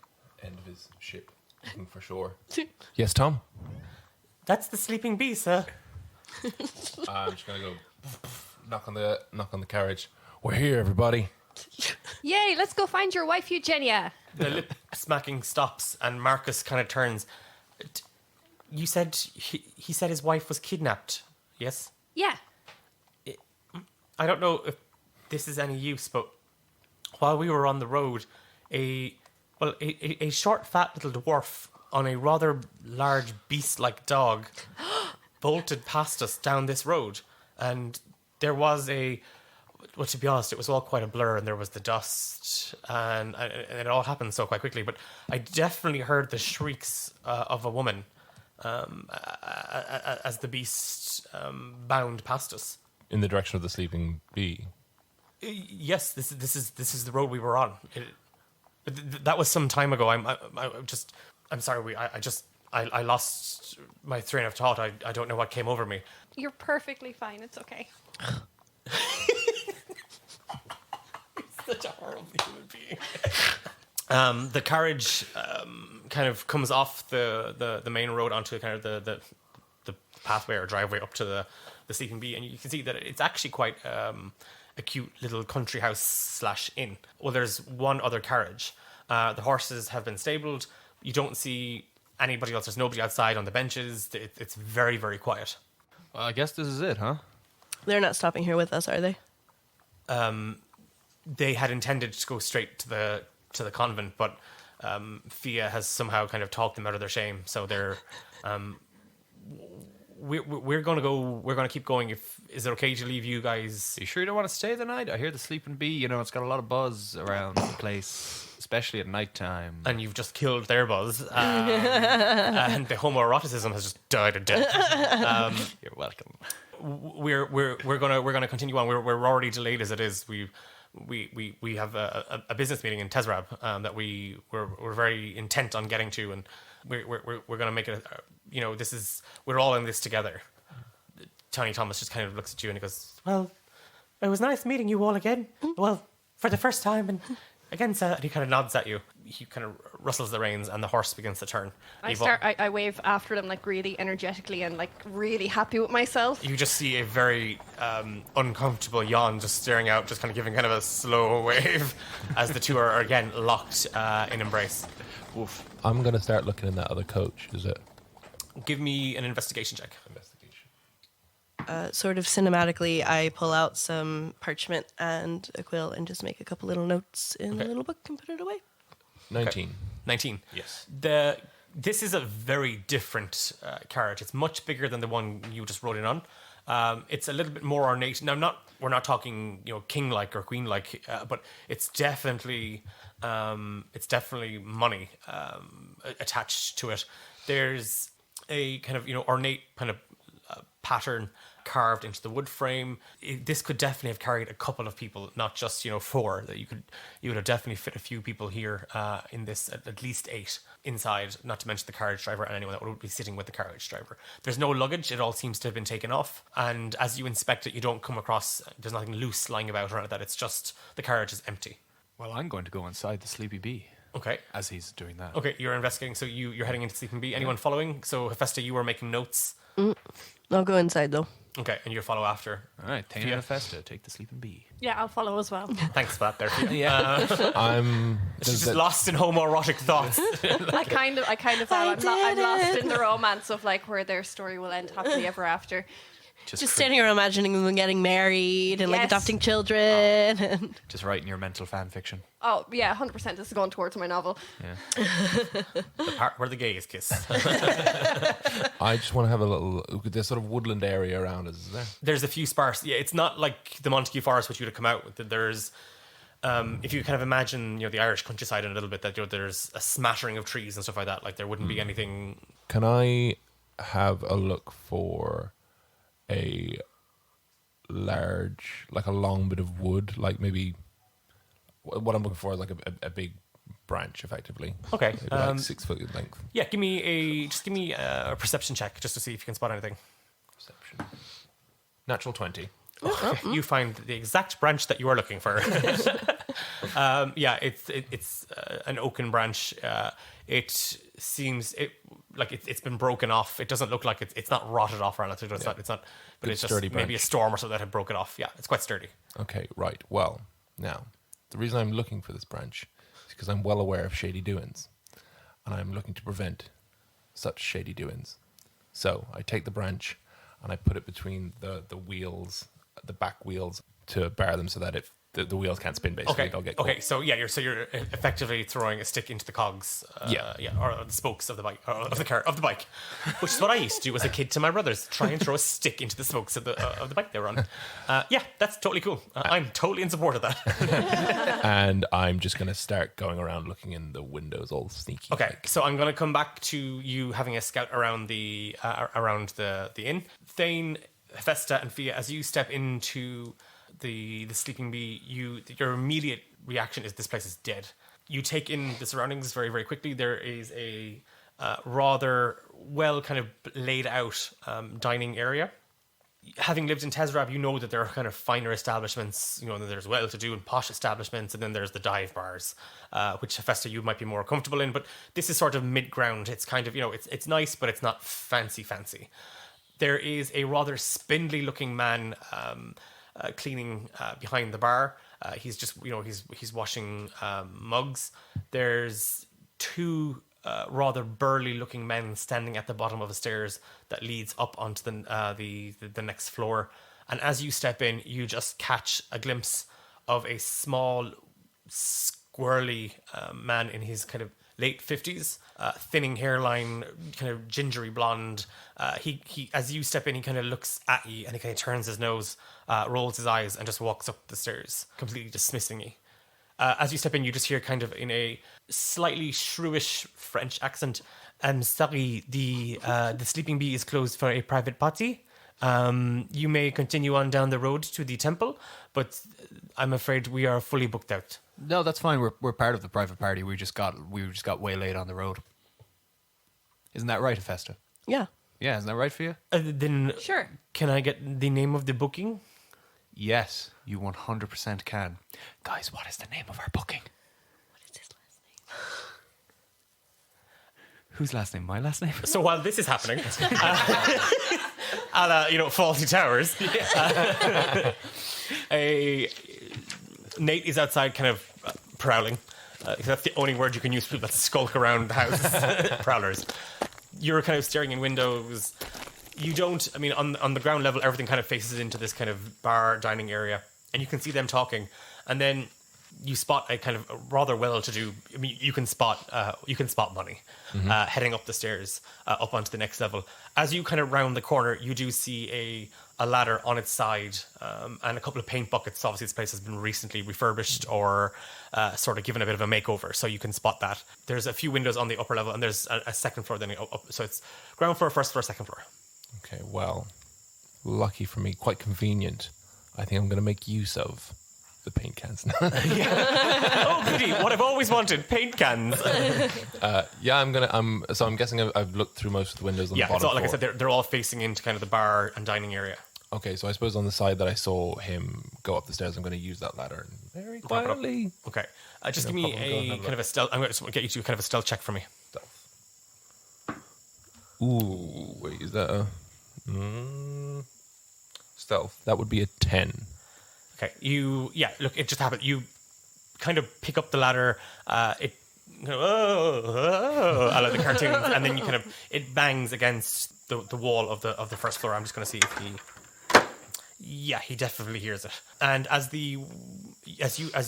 end of his ship, looking for shore. Yes, Tom? That's the sleeping bee, sir. I'm just gonna go knock on the carriage. We're here, everybody. Yay, let's go find your wife, Eugenia. The lip smacking stops, and Marcus kind of turns. You said he said his wife was kidnapped. Yes. Yeah. I don't know if this is any use, but while we were on the road, a short, fat little dwarf on a rather large beast-like dog bolted past us down this road, and there was well, to be honest, it was all quite a blur, and there was the dust, and it all happened so quite quickly. But I definitely heard the shrieks of a woman as the beast bound past us. In the direction of the sleeping bee. Yes, this is the road we were on. But that was some time ago. I'm sorry. I lost my train of thought. I don't know what came over me. You're perfectly fine. It's okay. Such a horrible human being. The carriage kind of comes off the main road onto kind of the pathway or driveway up to the sleeping bee, and you can see that it's actually quite a cute little country house / inn. Well, there's one other carriage. The horses have been stabled. You don't see anybody else. There's nobody outside on the benches. It's very, very quiet. Well, I guess this is it, huh? They're not stopping here with us, are they? They had intended to go straight to the convent, but Fia has somehow kind of talked them out of their shame. So they're we're gonna go. We're gonna keep going. Is it okay to leave you guys? Are you sure you don't want to stay the night? I hear the sleeping bee. You know, it's got a lot of buzz around the place, especially at nighttime. And you've just killed their buzz, and the homoeroticism has just died a death. You're welcome. We're gonna continue on. We're already delayed as it is. We have a business meeting in Tezrab that we're very intent on getting to, and we're gonna make it. We're all in this together. Tony Thomas just kind of looks at you and he goes, "Well, it was nice meeting you all again. Well, for the first time, and again, sir." And he kind of nods at you. He kind of rustles the reins, and the horse begins to turn. I wave after them like really energetically and like really happy with myself. You just see a very uncomfortable yawn just staring out, just kind of giving kind of a slow wave as the two are again locked in embrace. Oof. I'm going to start looking in that other coach. Is it? Give me an investigation check. Sort of cinematically, I pull out some parchment and a quill and just make a couple little notes in a little book and put it away. 19. 19. Yes. This is a very different carriage. It's much bigger than the one you just rode in on. It's a little bit more ornate. Now, we're not talking king-like or queen-like, but it's definitely money attached to it. There's a kind of ornate kind of pattern carved into the wood frame. This could definitely have carried a couple of people, not just 4. That you would have definitely fit a few people here in this, at least 8 inside. Not to mention the carriage driver and anyone that would be sitting with the carriage driver. There's no luggage. It all seems to have been taken off. And as you inspect it, you don't come across. There's nothing loose lying about or anything like that. It's just the carriage is empty. Well, I'm going to go inside the sleepy bee. Okay. As he's doing that. Okay, you're investigating. So you're heading into Sleeping Bee. Anyone following? So Hephaesta, you were making notes. I'll go inside though. Okay, and you follow after. All right, Thane and Hephaesta, take the sleeping bee. Yeah, I'll follow as well. Thanks for that there. Fia. I'm. She's just lost in homoerotic thoughts. I kind of am. I'm lost in the romance of like where their story will end happily ever after. Just standing around imagining them getting married and like Yes. adopting children. And Just writing your mental fan fiction. Oh yeah, 100%. This is going towards my novel. Yeah. The part where the gays kiss. I just want to have a little. There's sort of woodland area around us, is there? There's a few sparse. Yeah, it's not like the Montague Forest which you would have come out with. There's, if you kind of imagine, the Irish countryside in a little bit, that there's a smattering of trees and stuff like that. Like there wouldn't be anything. Can I have a look for a large, like a long bit of wood, like maybe what I'm looking for is like a big branch, effectively. Okay. Maybe like 6 foot in length. Yeah, give me a perception check just to see if you can spot anything. Perception. Natural 20. You find the exact branch that you are looking for. Yeah, it's an oaken branch. It seems it's been broken off. It doesn't look like it's not rotted off or anything. It's not. But Good it's just sturdy maybe branch. a storm or something that had broke it off. Yeah, it's quite sturdy. Okay, right. Well, now, the reason I'm looking for this branch is because I'm well aware of shady doings, and I'm looking to prevent such shady doings. So I take the branch and I put it between the wheels, the back wheels, to bar them so that if the wheels can't spin, basically, they'll get caught. Okay. So yeah, you're effectively throwing a stick into the cogs. Or the spokes of the bike, or of the bike, which is what I used to do as a kid to my brothers. Try and throw a stick into the spokes of the bike they were on. Yeah, that's totally cool. I'm totally in support of that. And I'm just going to start going around looking in the windows, all sneaky. Okay, so I'm going to come back to you having a scout around the inn. Thane, Hephaesta, and Fia, as you step into the sleeping bee, your immediate reaction is this place is dead. You take in the surroundings very, very quickly. There is a rather well kind of laid out dining area. Having lived in Tezrab, you know that there are kind of finer establishments. There's well-to-do and posh establishments, and then there's the dive bars, which Hephaesta you might be more comfortable in. But this is sort of mid-ground. It's kind of it's nice, but it's not fancy. There is a rather spindly-looking man cleaning behind the bar. He's just he's washing mugs. There's 2 rather burly-looking men standing at the bottom of the stairs that leads up onto the next floor. And as you step in, you just catch a glimpse of a small, squirrely man in his kind of late 50s, thinning hairline, kind of gingery blonde. He as you step in, he kind of looks at you and he kind of turns his nose, rolls his eyes, and just walks up the stairs, completely dismissing you. As you step in, you just hear kind of in a slightly shrewish French accent, "I'm sorry, the Sleeping Bee is closed for a private party. You may continue on down the road to the temple, but I'm afraid we are fully booked out." No, that's fine. We're part of the private party. We just got waylaid on the road. Isn't that right, Hephaesta? Yeah. Yeah, isn't that right for you? Then Sure. can I get the name of the booking? Yes, you 100% can. Guys, what is the name of our booking? What is his last name? Whose last name? My last name? So while this is happening, a la, Fawlty Towers, Nate is outside kind of prowling. That's the only word you can use for people that skulk around the house. Prowlers. You're kind of staring in windows. You don't, on the ground level, everything kind of faces into this kind of bar dining area, and you can see them talking. And then you spot a kind of rather well-to-do. You can spot money heading up the stairs up onto the next level. As you kind of round the corner, you do see a ladder on its side and a couple of paint buckets. Obviously, this place has been recently refurbished or sort of given a bit of a makeover, so you can spot that. There's a few windows on the upper level, and there's a second floor. Then up, so it's ground floor, first floor, second floor. Okay, well, lucky for me, quite convenient. I think I'm going to make use of the paint cans now. Oh, goody! What I've always wanted: paint cans. So I'm guessing I've looked through most of the windows on the Yeah, bottom so like I floor. said, they're all facing into kind of the bar and dining area. Okay, so I suppose on the side that I saw him go up the stairs, I'm going to use that ladder and very quietly. Okay, just give No me problem, go a ahead, kind of a stealth. I'm going to get you to kind of a stealth check for me. Ooh, wait, is that a stealth? That would be a 10. Okay, look, it just happened. You kind of pick up the ladder. It I like the cartoons, and then it bangs against the wall of the first floor. I'm just going to see if he definitely hears it. And as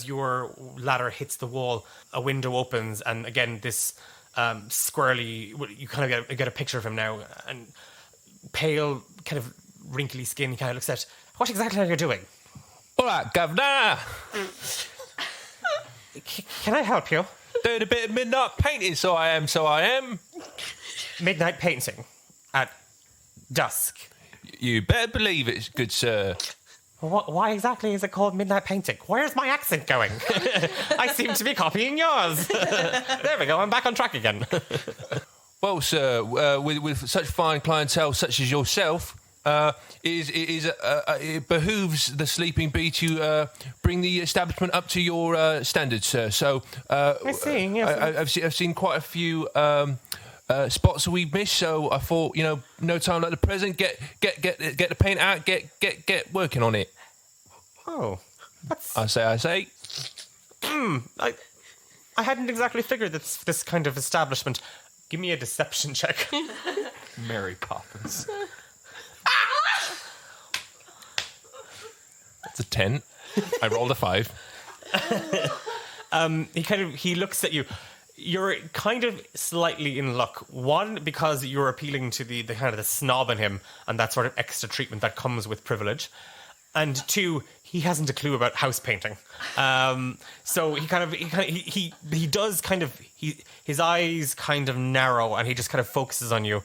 your ladder hits the wall, a window opens, and again this squirrely. You kind of get a picture of him now, and pale, kind of wrinkly skin. He kind of looks at, "What exactly are you doing?" All right, Governor. Can I help you? Doing a bit of midnight painting, so I am. Midnight painting at dusk. You better believe it, good sir. Why exactly is it called midnight painting? Where's my accent going? I seem to be copying yours. There we go. I'm back on track again. Well, sir, with such fine clientele such as yourself, it behooves the Sleeping Bee to bring the establishment up to your standards, sir. So I see. Yes. I've seen quite a few spots that we've missed. So I thought, no time like the present. Get the paint out. Get working on it. Oh, I say. I hadn't exactly figured that this kind of establishment. Give me a deception check. Mary Poppins. It's a 10. I rolled a 5. He looks at you. You're kind of slightly in luck. One, because you're appealing to the kind of the snob in him and that sort of extra treatment that comes with privilege. And two, he hasn't a clue about house painting. So he does kind of his eyes kind of narrow and he just kind of focuses on you.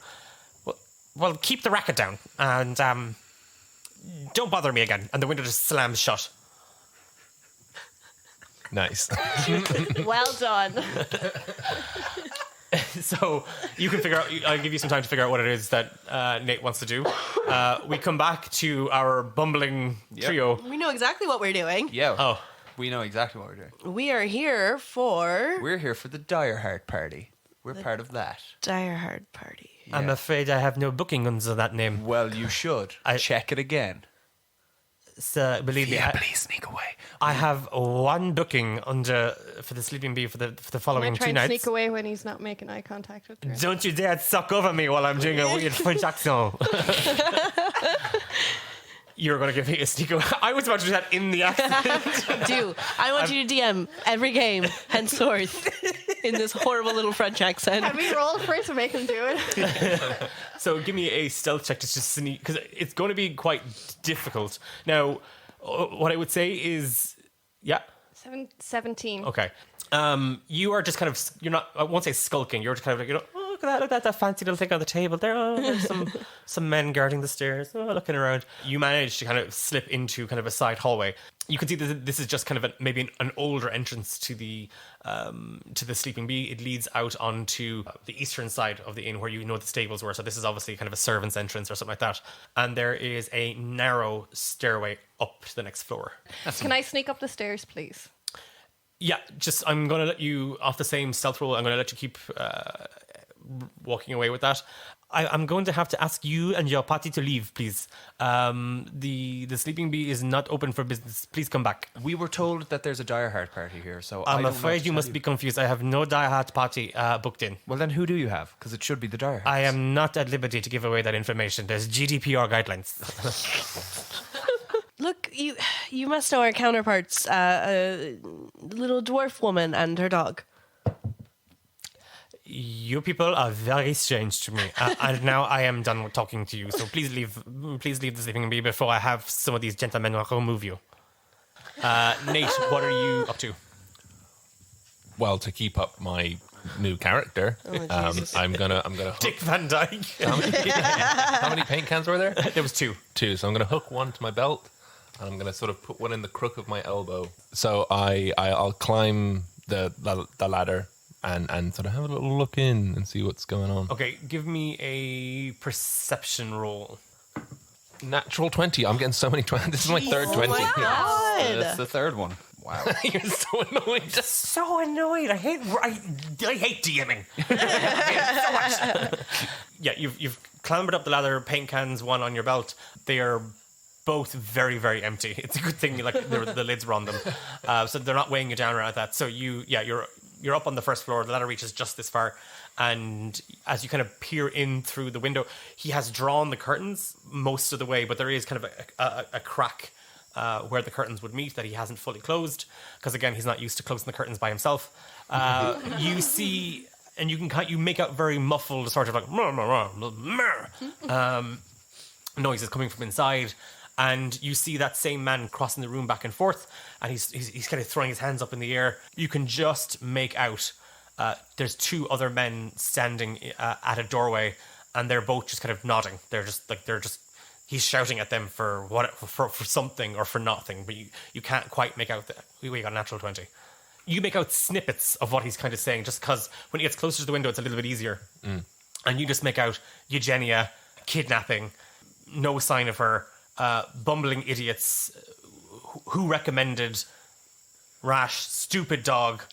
Well, keep the racket down and don't bother me again. And the window just slams shut. Nice. Well done. So you can figure out. I'll give you some time to figure out what it is that Nate wants to do. We come back to our bumbling trio. We know exactly what we're doing. Yeah. Oh, We know exactly what we're doing. We are here for We're here for the Dire Heart Party. We're part of that. Dire Hard Party. I'm afraid I have no booking under that name. Well, you should. I- Check it again. sir, believe me, please sneak away. I have one booking for the sleeping bee for the I following try 2 and nights. sneak away when he's not making eye contact with her. Don't you dare suck over me while I'm doing a weird French accent. You're going to give me a sneak away. I was about to do that in the accent. I want you to DM every game henceforth in this horrible little French accent. Can we roll for it to make him do it? So give me a stealth check to just sneak, because it's going to be quite difficult. Now, what I would say is, yeah. 17. Okay. You are just kind of, you're not, I won't say skulking, you're just kind of like, oh, look at that fancy little thing on the table there. Oh, there's some men guarding the stairs. Oh, looking around. You manage to kind of slip into kind of a side hallway. You can see that this is just kind of maybe an older entrance to the sleeping bee. It leads out onto the eastern side of the inn where you know the stables were. So this is obviously kind of a servant's entrance or something like that. And there is a narrow stairway up to the next floor. Can I sneak up the stairs, please? Yeah, just I'm going to let you off the same stealth roll. I'm going to let you keep walking away with that. I'm going to have to ask you and your party to leave, please. The sleeping bee is not open for business. Please come back. We were told that there's a Die Hard party here, so I'm afraid you must be confused. I have no Die Hard party booked in. Well, then who do you have? Because it should be the Die Hard. I am not at liberty to give away that information. There's GDPR guidelines. Look, you must know our counterparts, a little dwarf woman and her dog. You people are very strange to me, and now I am done with talking to you. So please leave the sleeping bee before I have some of these gentlemen remove you. Nate, what are you up to? Well, to keep up my new character, I'm gonna Dick Van Dyke. How many paint cans were there? There was 2. 2. So I'm gonna hook one to my belt, and I'm gonna sort of put one in the crook of my elbow. So I'll climb the ladder and sort of have a little look in and see what's going on. Okay, give me a perception roll. Natural 20. I'm getting so many 20. This is my third 20. That's the third one. Wow. You're so annoying. Just so annoyed. I hate DMing. So much. Yeah, you've clambered up the ladder, paint cans, one on your belt. They are both very, very empty. It's a good thing like the lids are on them, so they're not weighing you down or like that. So you're up on the first floor. The ladder reaches just this far, and as you kind of peer in through the window, he has drawn the curtains most of the way, but there is kind of a crack where the curtains would meet that he hasn't fully closed, because again, he's not used to closing the curtains by himself. You see, and you make out very muffled, sort of like noises coming from inside. And you see that same man crossing the room back and forth, and he's kind of throwing his hands up in the air. You can just make out there's 2 other men standing at a doorway, and they're both just kind of nodding. They're just he's shouting at them for something or for nothing, but you can't quite make out. We got a natural 20. You make out snippets of what he's kind of saying, just because when he gets closer to the window, it's a little bit easier. And you just make out Eugenia, kidnapping, no sign of her. Bumbling idiots who recommended rash, stupid dog,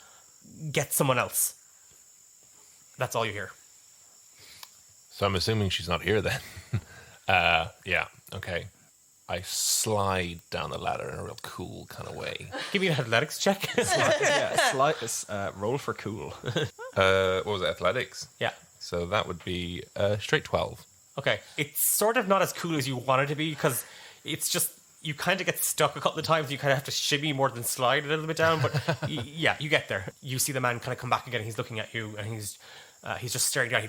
get someone else. That's all you hear. So I'm assuming she's not here then. Yeah, okay. I slide down the ladder in a real cool kind of way. Give me an athletics check. Roll for cool. What was it, athletics? Yeah. So that would be straight 12. Okay. It's sort of not as cool as you want it to be, because it's just, you kind of get stuck a couple of times. You kind of have to shimmy more than slide a little bit down. But yeah, you get there. You see the man kind of come back again. He's looking at you, and he's just staring down.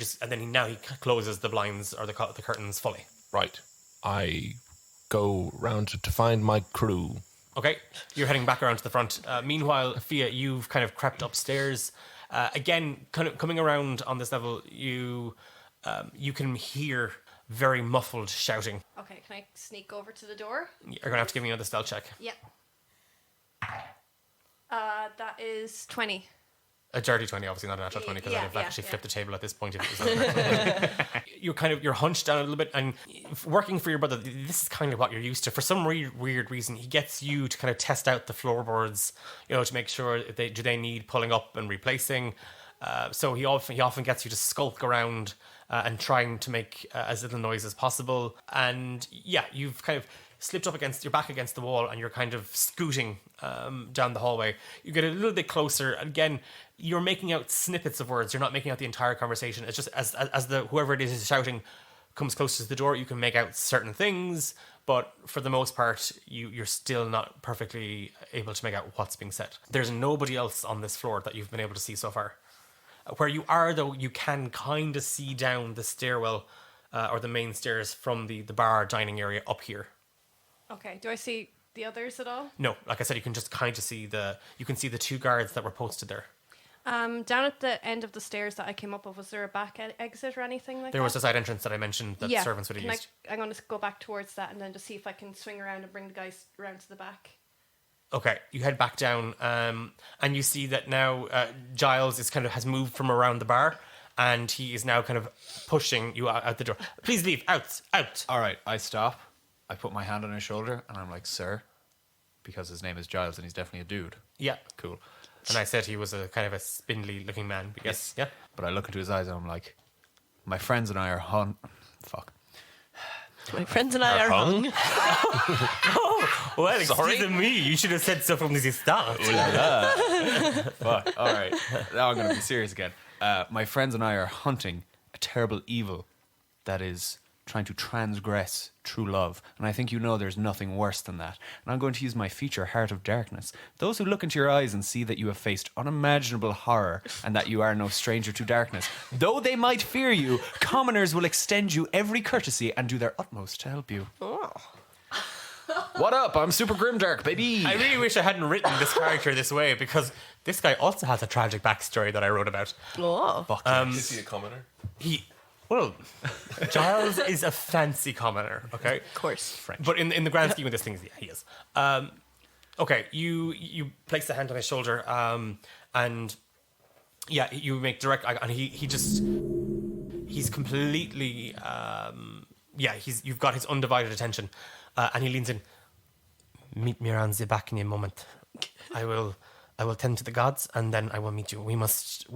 He closes the blinds or the curtains fully. Right. I go round to find my crew. Okay, you're heading back around to the front. Meanwhile, Fia, you've kind of crept upstairs. Again, kind of coming around on this level, you can hear very muffled shouting. Okay, can I sneak over to the door? You're going to have to give me another stealth check. Yep. That is 20. A dirty 20, obviously not a natural 20, because Yeah, I'd have yeah, actually yeah. flipped the table at this point if it was not a natural 20. You're hunched down a little bit, and working for your brother, this is kind of what you're used to. For some weird reason, he gets you to kind of test out the floorboards, to make sure if they need pulling up and replacing. So he often gets you to skulk around and trying to make as little noise as possible. And yeah, you've kind of slipped up against your back against the wall, and you're kind of scooting down the hallway. You get a little bit closer. Again, you're making out snippets of words. You're not making out the entire conversation. It's just as the whoever it is shouting comes closer to the door, you can make out certain things. But for the most part, you're still not perfectly able to make out what's being said. There's nobody else on this floor that you've been able to see so far. Where you are, though, you can kind of see down the stairwell or the main stairs from the bar dining area up here. Okay, do I see the others at all? No, like I said, you can just kind of see the two guards that were posted there. Down at the end of the stairs that I came up of, was there a back exit or anything like that? There was a side entrance that I mentioned that servants would have used. I'm going to go back towards that and then just see if I can swing around and bring the guys around to the back. Okay, you head back down, and you see that now Giles has moved from around the bar, and he is now kind of pushing you out the door. Please leave, out. All right, I stop. I put my hand on his shoulder, and I'm like, sir, because his name is Giles, and he's definitely a dude. Yeah, Cool. and I said he was a kind of a spindly-looking man. Yes, yeah. But I look into his eyes, and I'm like, my friends and I are Fuck. My friends and I are hung. Well, excuse me, you should have said so from the start. Fuck. All right. Now I'm going to be serious again. My friends and I are hunting a terrible evil that is trying to transgress true love. And I think you know there's nothing worse than that. And I'm going to use my feature, Heart of Darkness. Those who look into your eyes and see that you have faced unimaginable horror and that you are no stranger to darkness, though they might fear you, commoners will extend you every courtesy and do their utmost to help you. Oh. What up? I'm Super Grimdark, baby. I really wish I hadn't written this character this way, because this guy also has a tragic backstory that I wrote about. Oh. Is he a commoner? Well, Giles is a fancy commoner, okay? Of course. French. But in the grand scheme of this thing, yeah, he is. Okay, you place the hand on his shoulder, and yeah, you make direct eye, and he's completely, you've got his undivided attention, and he leans in. Meet me around the back in a moment. I will tend to the gods, and then I will meet you. We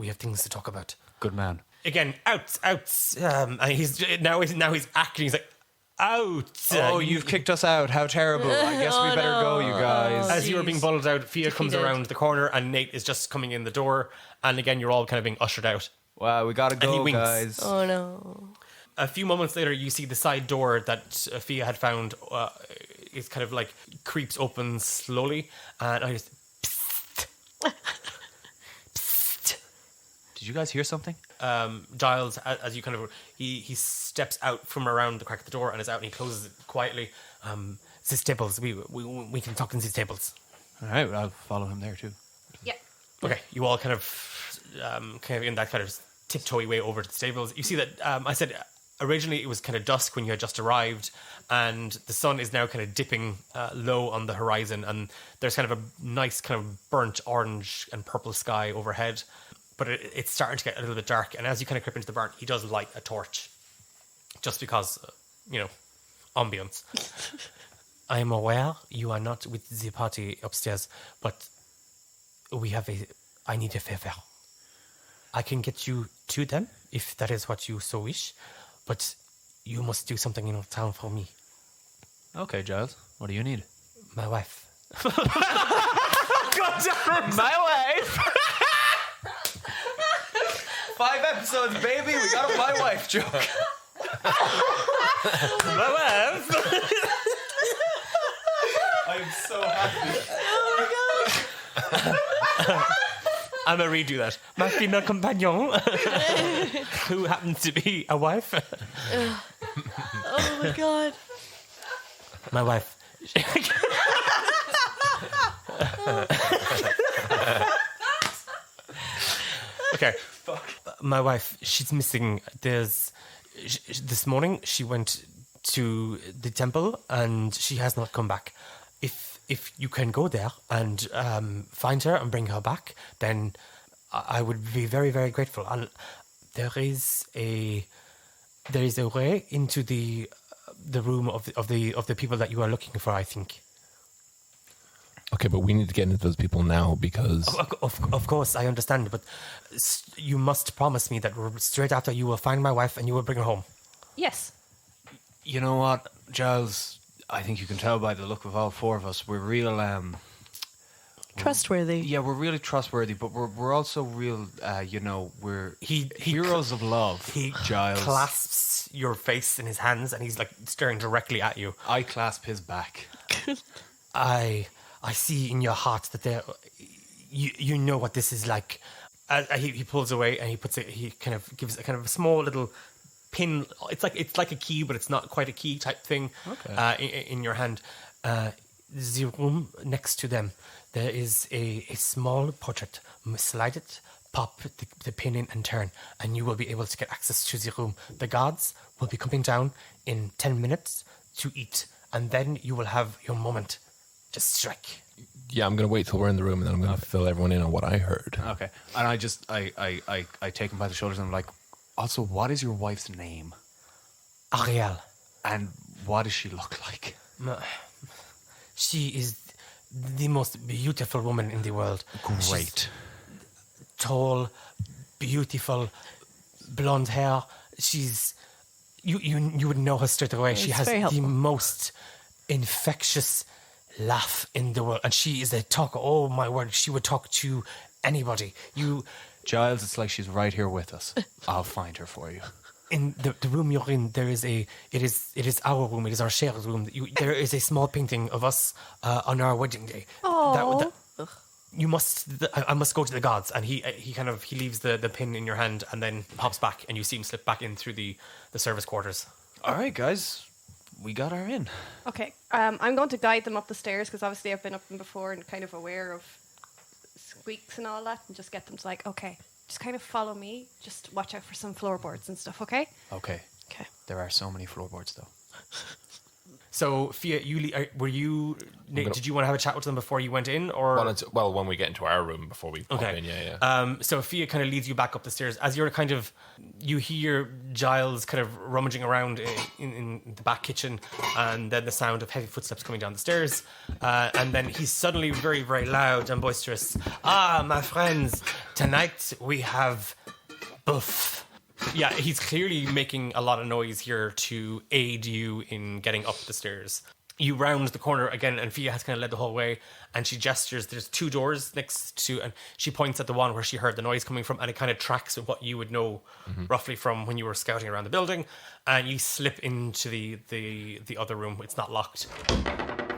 have things to talk about. Good man. Again, out. And he's acting. He's like, out. Oh, you've kicked us out. How terrible. I guess we better go, you guys. As you are being bundled out, Fia comes Defeated. around the corner, and Nate is just coming in the door. And again, you're all kind of being ushered out. Wow, we gotta And he go, winks. guys. Oh no. A few moments later, you see the side door that Fia had found is kind of like creeps open slowly, and I just. Did you guys hear something? Giles, as you kind of he steps out from around the crack of the door and is out, and he closes it quietly. These tables, we can talk in these tables. All right, well, I'll follow him there too. Yeah. Okay, you all kind of in that kind of tiptoey way over to the stables. You see that I said originally it was kind of dusk when you had just arrived, and the sun is now kind of dipping low on the horizon, and there's kind of a nice kind of burnt orange and purple sky overhead. But it's starting to get a little bit dark, and as you kind of creep into the barn, he does light a torch, just because, ambience. I am aware you are not with the party upstairs, but I need a favor. I can get you to them, if that is what you so wish, but you must do something in town for me. Okay, Giles, what do you need? My wife. My wife! 5 episodes, baby. We got a my wife joke. My wife! I'm so happy. I'm gonna redo that. My female companion, who happens to be a wife. Oh my god. My wife. Okay. My wife, she's missing. This morning she went to the temple and she has not come back. If you can go there and find her and bring her back, then I would be very, very grateful. There is a way into the room of the people that you are looking for, I think. Okay, but we need to get into those people now because Of course, I understand, but you must promise me that straight after you will find my wife and you will bring her home. Yes. You know what, Giles? I think you can tell by the look of all four of us, we're real. Trustworthy. Yeah, we're really trustworthy, but we're also real. We're heroes of love. He Giles. clasps your face in his hands and he's like staring directly at you. I clasp his back. I see in your heart that you know what this is like. He pulls away and he kind of gives a kind of a small little pin. It's like a key, but it's not quite a key type thing. Okay. In your hand, the room next to them, there is a small portrait. Slide it, pop the pin in, and turn, and you will be able to get access to the room. The guards will be coming down in 10 minutes to eat, and then you will have your moment. Just strike. yeah, I'm going to wait till we're in the room and then I'm going to fill everyone in on what I heard. Okay. And I take him by the shoulders and I'm like, also, what is your wife's name? Ariel. And what does she look like? She is the most beautiful woman in the world. Great. She's tall, beautiful, blonde hair. She's you would know her straight away. She It's has very the helpful. most infectious laugh in the world, and she is a talker. Oh my word, she would talk to anybody. Giles, it's like she's right here with us. I'll find her for you. In the room you're in, there is it is our room. It is our shared room. There is a small painting of us on our wedding day. Oh. You must. I must go to the gods, and he leaves the pin in your hand, and then hops back, and you see him slip back in through the service quarters. All right, guys. We got her in. Okay. I'm going to guide them up the stairs because obviously I've been up them before and kind of aware of squeaks and all that, and just get them to like, okay, just kind of follow me. Just watch out for some floorboards and stuff, okay? Okay. Okay. There are so many floorboards, though. So, Fia, did you want to have a chat with them before you went in, or Well, when we get into our room before we pop in, yeah. So Fia kind of leads you back up the stairs as you're you hear Giles kind of rummaging around in the back kitchen, and then the sound of heavy footsteps coming down the stairs, and then he's suddenly very, very loud and boisterous. Ah, my friends, tonight we have buff. Yeah, he's clearly making a lot of noise here to aid you in getting up the stairs. You round the corner again, and Fia has kind of led the whole way, and she gestures. There's two doors next to, and she points at the one where she heard the noise coming from, and it kind of tracks with what you would know roughly from when you were scouting around the building, and you slip into the other room. It's not locked.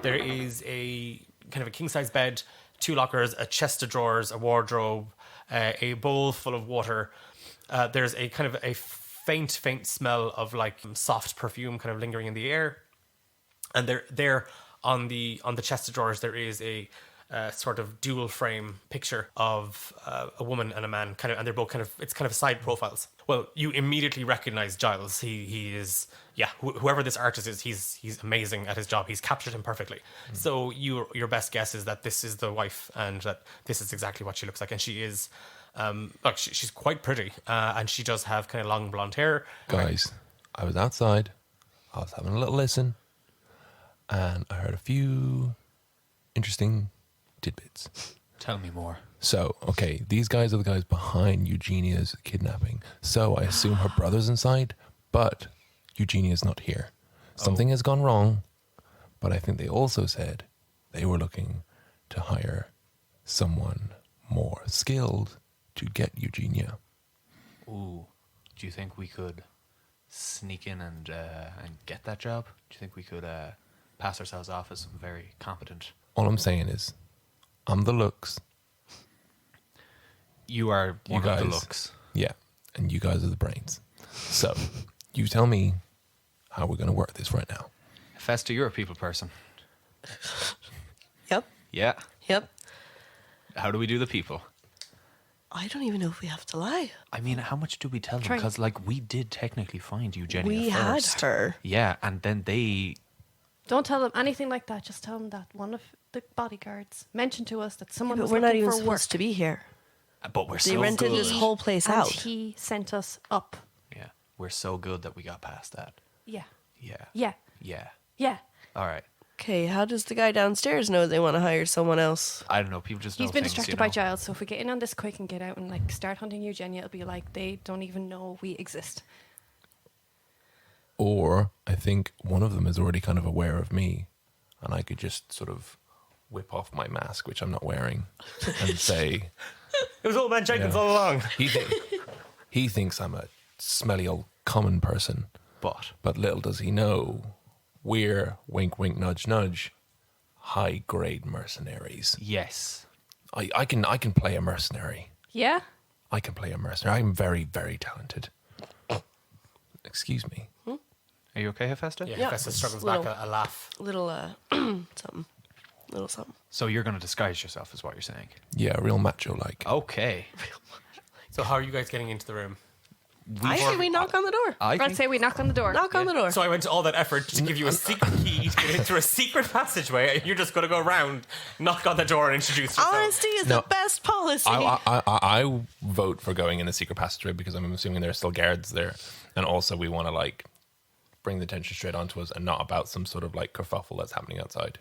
There is a kind of a king-size bed, two lockers, a chest of drawers, a wardrobe, a bowl full of water. There's a kind of a faint smell of like soft perfume kind of lingering in the air. And there on the chest of drawers, there is a sort of dual frame picture of a woman and a man, and they're both it's kind of side profiles. Well, you immediately recognize Giles. He is, whoever this artist is, he's amazing at his job. He's captured him perfectly. So your best guess is that this is the wife, and that this is exactly what she looks like. And she is, she's quite pretty, and she does have kind of long blonde hair. Guys, I was outside. I was having a little listen. And I heard a few interesting tidbits. Tell me more. So, okay, these guys are the guys behind Eugenia's kidnapping. So I assume her brother's inside, but Eugenia's not here. Something has gone wrong, but I think they also said they were looking to hire someone more skilled to get Eugenia. Ooh. Do you think we could sneak in and get that job? Do you think we could pass ourselves off as very competent? All I'm saying is, I'm the looks. You are You one of the guys- looks. Yeah, and you guys are the brains. So, you tell me how we're going to work this right now. Hephaesta, you're a people person. Yep. Yeah. Yep. How do we do the people? I don't even know if we have to lie. I mean, how much do we tell them? Try- Because, we did technically find Eugenia We first. had her. Yeah, and then they... Don't tell them anything like that. Just tell them that one of the bodyguards mentioned to us that someone But was we're not looking even for work. supposed to be here. But we're They so rented good. this whole place And out. he sent us up. Yeah, we're so good that we got past that. Yeah. Yeah. Yeah. Yeah. Yeah. All right. Okay, how does the guy downstairs know they want to hire someone else? I don't know. People just know He's been things, distracted by Giles, so if we get in on this quick and get out and like start hunting Eugenia, it'll be like they don't even know we exist. Or I think one of them is already kind of aware of me, and I could just sort of whip off my mask, which I'm not wearing, and say, It was Old Man Jenkins Yeah. all along. he thinks I'm a smelly old common person, but little does he know, we're, wink, wink, nudge, nudge, high-grade mercenaries. Yes. I can play a mercenary. Yeah? I can play a mercenary. I'm very, very talented. Excuse me. Are you okay, Hephaesta? Yeah, Yeah. Hephaesta struggles Little- back a laugh. Little, something. Little something. So you're going to disguise yourself, is what you're saying. Yeah, real macho-like. Okay. So how are you guys getting into the room? I say we knock on the door. I'd say we knock on the door. Knock on the door. So I went to all that effort to give you a secret key to get into a secret passageway, and you're just going to go around, knock on the door, and introduce yourself. Honesty is No. the best policy. I vote for going in the secret passageway because I'm assuming there are still guards there, and also we want to like bring the tension straight onto us and not about some sort of like kerfuffle that's happening outside.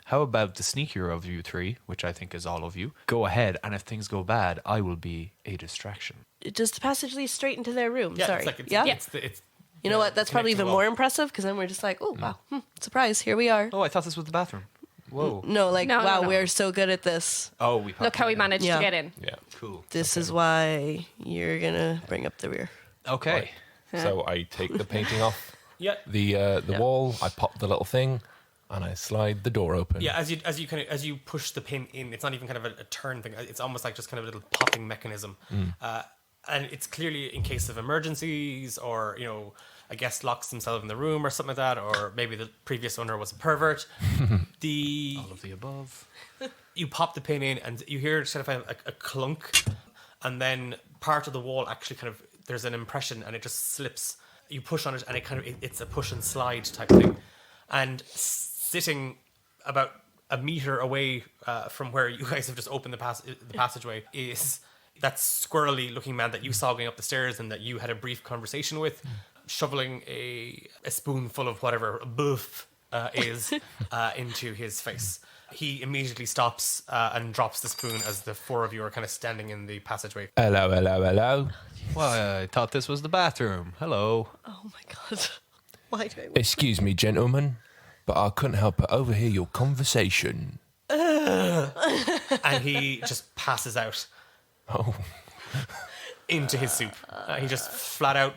How about the sneakier of you three, which I think is all of you, go ahead, and if things go bad, I will be a distraction. Does the passage lead straight into their room? Yeah, Sorry. it's like it's, yeah. it's You know what? That's probably even connecting wall. more impressive because then we're just like, oh, wow, surprise, here we are. Oh, I thought this was the bathroom. Whoa. No, like, No, no, wow, no. we're so good at this. Oh, we Look how we managed Yeah. to get in. Yeah. Cool. This is why you're going to bring up the rear. Okay. So I take the painting off Yeah. the wall. I pop the little thing, and I slide the door open. Yeah, as you push the pin in, it's not even kind of a turn thing. It's almost like just kind of a little popping mechanism, and it's clearly in case of emergencies, or a guest locks themselves in the room or something like that, or maybe the previous owner was a pervert. All of the above. You pop the pin in, and you hear sort of a clunk, and then part of the wall actually kind of there's an impression, and it just slips. You push on it, and it's a push and slide type thing, and sitting about a meter away from where you guys have just opened the passageway is that squirrely looking man that you saw going up the stairs and that you had a brief conversation with, shoveling a spoonful of whatever boof is into his face. He immediately stops and drops the spoon as the four of you are kind of standing in the passageway. Hello, hello, hello. Well, I thought this was the bathroom. Hello. Oh, my God. Why do I... Excuse me, gentlemen, but I couldn't help but overhear your conversation. And he just passes out Oh, into his soup. He just flat out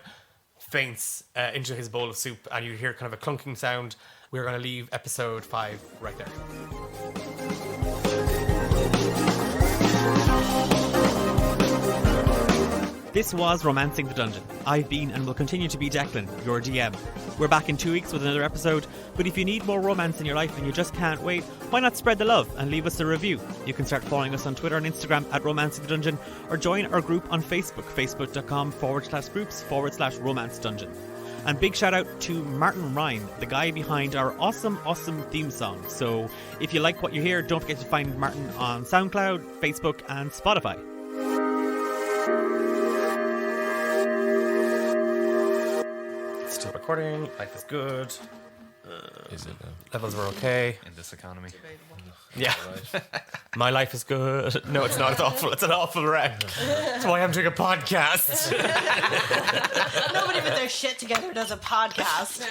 faints into his bowl of soup, and you hear kind of a clunking sound. We're going to leave episode 5 right there. This was Romancing the Dungeon. I've been and will continue to be Declan, your DM. We're back in 2 weeks with another episode, but if you need more romance in your life and you just can't wait, why not spread the love and leave us a review? You can start following us on Twitter and Instagram at Romancing the Dungeon, or join our group on Facebook, facebook.com/groups/Romance Dungeon. And big shout out to Martin Ryan, the guy behind our awesome theme song. So if you like what you hear, don't forget to find Martin on SoundCloud, Facebook and Spotify. Still recording. Life is good. is it? Levels were okay. In this economy. Yeah. My life is good. No, it's not. It's awful. It's an awful wreck. That's why I'm doing a podcast. Nobody with their shit together does a podcast. No.